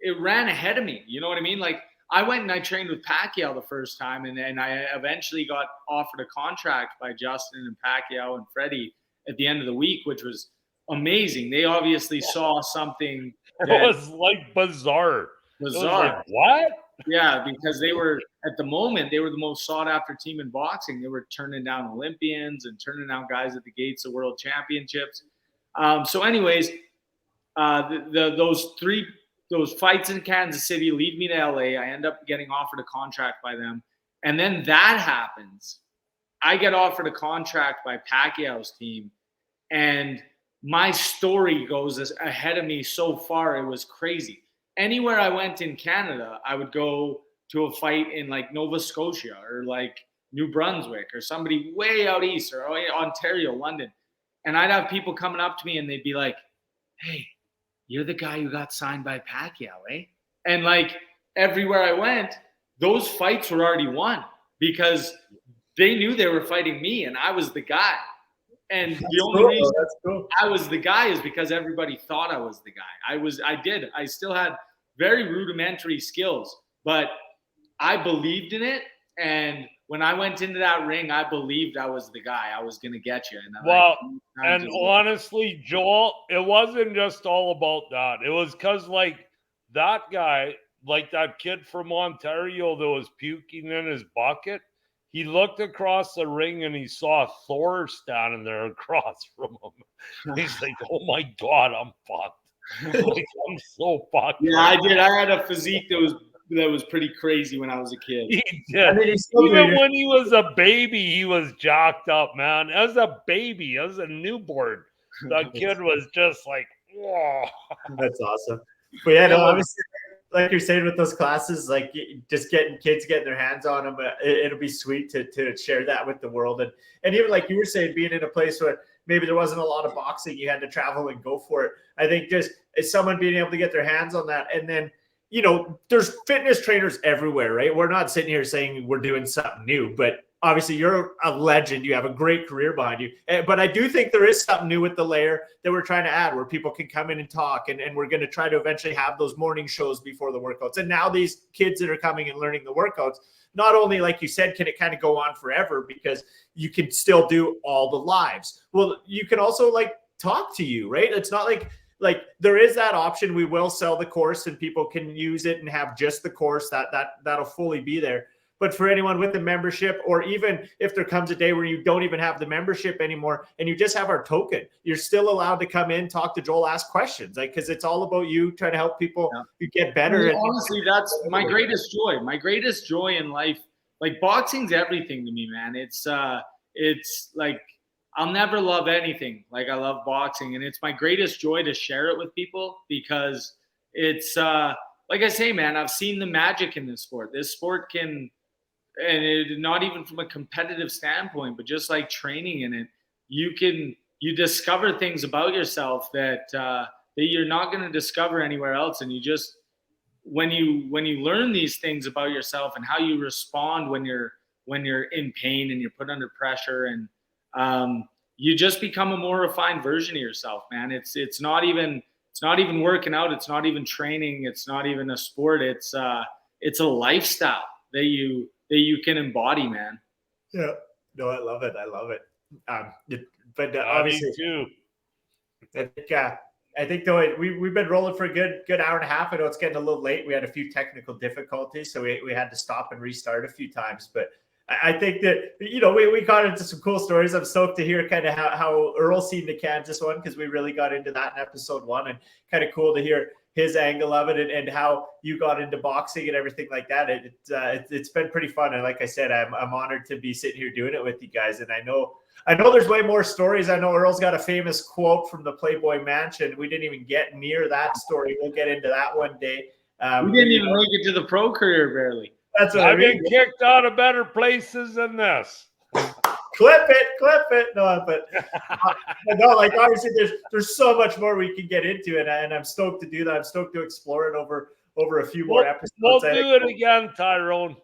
ahead of me. You know what I mean? Like I went and I trained with Pacquiao the first time. And then I eventually got offered a contract by Justin and Pacquiao and Freddie at the end of the week, which was amazing. They obviously saw something. It was like bizarre. Like, what? Yeah, because they were at the moment they were the most sought after team in boxing. They were turning down Olympians and turning down guys at the gates of world championships. So, anyways, those fights in Kansas City lead me to LA. I end up getting offered a contract by them, and then that happens. I get offered a contract by Pacquiao's team, and my story goes ahead of me so far. It was crazy. Anywhere I went in Canada, I would go to a fight in like Nova Scotia or like New Brunswick or somebody way out east or Ontario, London. And I'd have people coming up to me and they'd be like, "Hey, you're the guy who got signed by Pacquiao, eh?" And like everywhere I went, those fights were already won because they knew they were fighting me and I was the guy. And the only reason I was the guy is because everybody thought I was the guy. I still had very rudimentary skills, but I believed in it. And when I went into that ring, I believed I was the guy. I was going to get you. And honestly, Joel, it wasn't just all about that. It was because like that guy, like that kid from Ontario that was puking in his bucket, he looked across the ring and he saw Thor standing there across from him. He's like, "Oh my God, I'm fucked." Like, I'm so fucked. Yeah, I did. I had a physique that that was pretty crazy when I was a kid. He did. I mean, he's still Even doing when he was a baby, he was jacked up, man. As a baby, as a newborn, that kid was just like, whoa. That's awesome. But yeah, no, obviously, like you're saying with those classes, like just getting kids getting their hands on them, it'll be sweet to share that with the world. And even like you were saying, being in a place where maybe there wasn't a lot of boxing, you had to travel and go for it. I think just as someone being able to get their hands on that, and then, you know, there's fitness trainers everywhere, right? We're not sitting here saying we're doing something new, but obviously you're a legend. You have a great career behind you. But I do think there is something new with the layer that we're trying to add where people can come in and talk. And we're going to try to eventually have those morning shows before the workouts. And now these kids that are coming and learning the workouts, not only, like you said, can it kind of go on forever because you can still do all the lives. Well, you can also like talk to you, right? It's not like there is that option. We will sell the course and people can use it and have just the course that'll fully be there. But for anyone with the membership, or even if there comes a day where you don't even have the membership anymore and you just have our token, you're still allowed to come in, talk to Joel, ask questions, like, because it's all about you trying to help people get better. I mean, honestly, that's my greatest joy. My greatest joy in life, like boxing's everything to me, man. It's like I'll never love anything like I love boxing, and it's my greatest joy to share it with people because it's like I say, man, I've seen the magic in this sport. This sport can. And not even from a competitive standpoint, but just like training in it, you discover things about yourself that you're not going to discover anywhere else. And you just when you learn these things about yourself and how you respond when you're in pain and you're put under pressure, and you just become a more refined version of yourself, man. It's not even working out. It's not even training. It's not even a sport. It's a lifestyle that you can embody, man. Yeah. No, I love it. But obviously too. I think though we've been rolling for a good hour and a half. I know it's getting a little late. We had a few technical difficulties, so we had to stop and restart a few times. But I think that, you know, we got into some cool stories. I'm stoked to hear kind of how Earl seen the Kansas one, because we really got into that in episode 1, and kind of cool to hear his angle of it and how you got into boxing and everything like that. It's been pretty fun. And like I said, I'm honored to be sitting here doing it with you guys. And I know there's way more stories. I know Earl's got a famous quote from the Playboy Mansion. We didn't even get near that story. We'll get into that one day. We didn't even make it to the pro career barely. That's what I've been kicked out of better places than this. Clip it. No, but no, like obviously there's so much more we can get into it, and I'm stoked to do that. I'm stoked to explore it over a few more episodes. We'll do it again, Tyrone.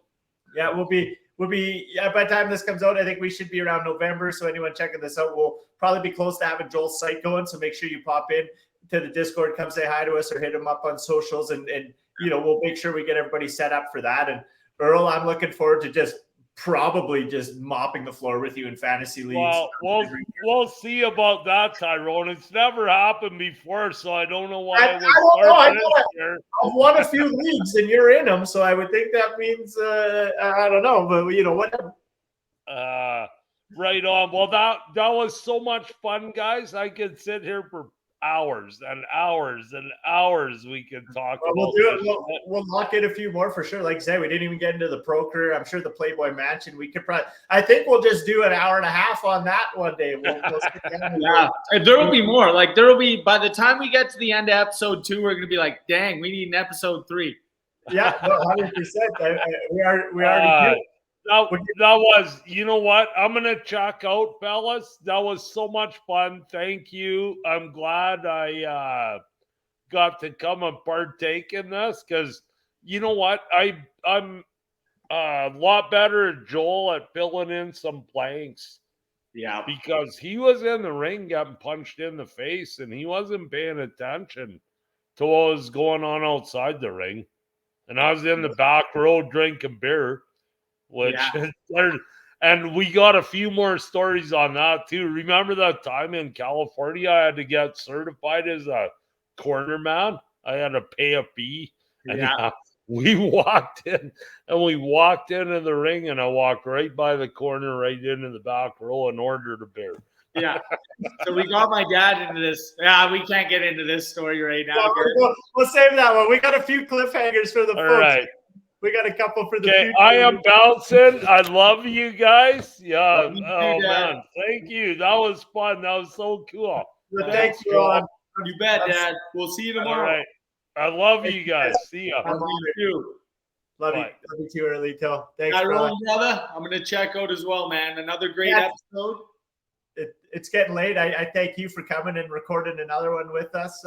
Yeah, we'll be by the time this comes out, I think we should be around November. So anyone checking this out, we'll probably be close to having Joel's site going. So make sure you pop in to the Discord, come say hi to us, or hit him up on socials, and you know, we'll make sure we get everybody set up for that. And Earl, I'm looking forward to probably just mopping the floor with you in fantasy leagues. Well, we'll see about that, Tyrone. It's never happened before, so I don't know why I I've won a few leagues and you're in them, so I would think that means I don't know, but you know, whatever. Right on. Well, that was so much fun, guys. I could sit here for hours and hours and hours. We could talk about. We'll do it. We'll lock in a few more for sure. Like I said, we didn't even get into the pro career. I'm sure the Playboy Mansion. We could probably. I think we'll just do an hour and a half on that one day. We'll sit down and there will be more. Like there will be, by the time we get to the end of episode 2, we're gonna be like, dang, we need an episode 3. Yeah, no, 100%. We already do. That was, you know what? I'm going to check out, fellas. That was so much fun. Thank you. I'm glad I got to come and partake in this because, you know what? I'm a lot better at Joel at filling in some blanks. Yeah. Because he was in the ring getting punched in the face and he wasn't paying attention to what was going on outside the ring. And I was in the back row drinking beer. And we got a few more stories on that too. Remember that time in California I had to get certified as a corner man? I had to pay a fee. And we walked in into the ring, and I walked right by the corner, right into the back row and ordered a beer. Yeah. So we got my dad into this. Yeah, we can't get into this story right now. We'll save that one. We got a few cliffhangers for the folks. Right. We got a couple for the Okay, future. I am bouncing. I love you guys. Yeah. Love you too, Oh Dad. man, thank you. That was fun. That was so cool. Thanks, Joel. You bet, Dad. We'll see you All tomorrow. right. I love you guys. See ya. Love you too. Love Bye. you too, Earlito. Thanks, brother. Tyrone, brother, I'm going to check out as well, man. Another great episode. It's getting late. I thank you for coming and recording another one with us.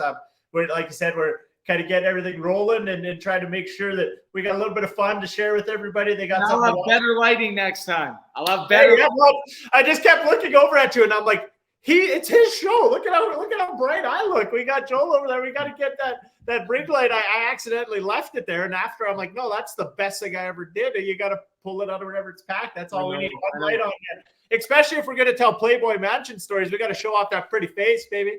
We're, like you said, we're kind of getting everything rolling and trying to make sure that we got a little bit of fun to share with everybody. They got I'll something. have better lighting next time. I'll have better. Yeah, well, I just kept looking over at you, and I'm like, it's his show. Look at how bright I look. We got Joel over there. We got to get that ring light. I accidentally left it there, and after I'm like, no, that's the best thing I ever did. You got to pull it out of wherever it's packed. That's all we need. One light on it. Especially if we're going to tell Playboy Mansion stories, we got to show off that pretty face, baby.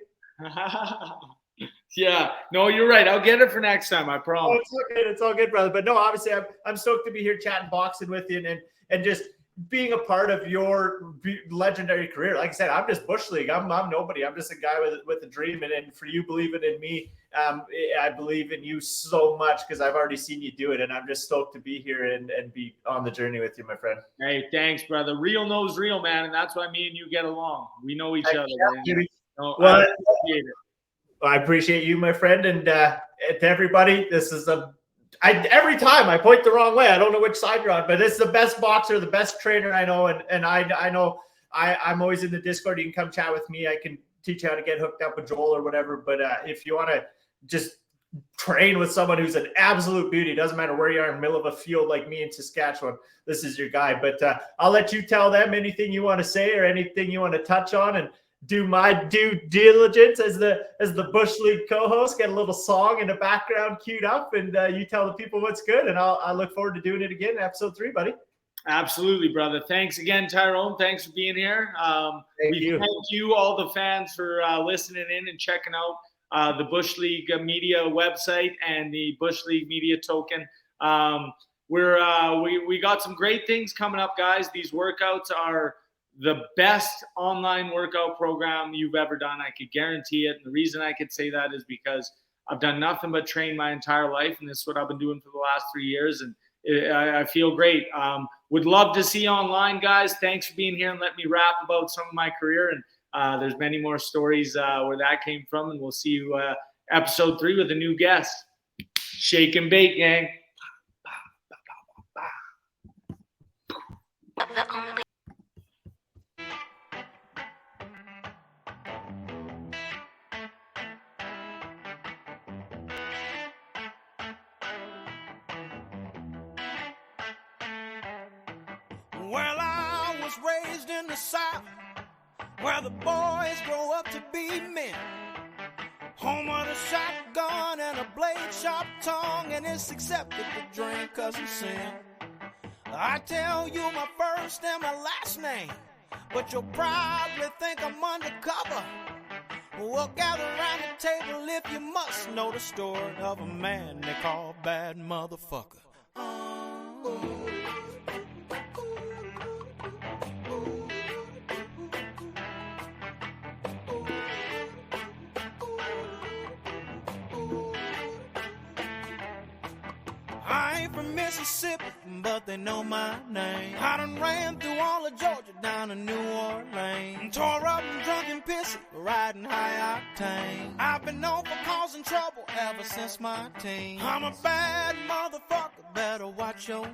Yeah, no, you're right. I'll get it for next time. I promise. It's all good, brother. But no, obviously, I'm stoked to be here chatting boxing with you and just being a part of your legendary career. Like I said, I'm just Bush League. I'm nobody. I'm just a guy with a dream. And for you believing in me, I believe in you so much because I've already seen you do it. And I'm just stoked to be here and be on the journey with you, my friend. Hey, thanks, brother. Real knows real, man. And that's why me and you get along. We know each other. No, well, I appreciate it. I appreciate you, my friend. And to everybody, this is every time I point the wrong way. I don't know which side you're on, but it's the best boxer, the best trainer I know. And I know I'm always in the Discord. You can come chat with me. I can teach you how to get hooked up with Joel or whatever. But if you want to just train with someone who's an absolute beauty, doesn't matter where you are in the middle of a field like me in Saskatchewan, this is your guy. But I'll let you tell them anything you want to say or anything you want to touch on and do my due diligence as the Bush League co-host, get a little song in the background queued up, and you tell the people what's good, and I look forward to doing it again in episode 3, buddy. Absolutely, brother. Thanks again, Tyrone. Thanks for being here. Thank you. Thank you, all the fans, for listening in and checking out the Bush League Media website and the Bush League Media token. We got some great things coming up, guys. These workouts are the best online workout program you've ever done. I could guarantee it. And the reason I could say that is because I've done nothing but train my entire life. And this is what I've been doing for the last 3 years. And I feel great. Would love to see you online, guys. Thanks for being here and let me rap about some of my career. And there's many more stories where that came from. And we'll see you episode 3 with a new guest. Shake and bake, gang. Well, I was raised in the South, where the boys grow up to be men. Home of the shotgun and a blade sharp tongue, and it's accepted to drink 'cause it's sin. I tell you my first and my last name, but you'll probably think I'm undercover. Well, gather around the table if you must know the story of a man they call Bad Motherfucker. I ain't from Mississippi, but they know my name. I done ran through all of Georgia down to New Orleans. Tore up and drunk and pissy, riding high octane. I've been known for causing trouble ever since my teen. I'm a bad motherfucker, better watch your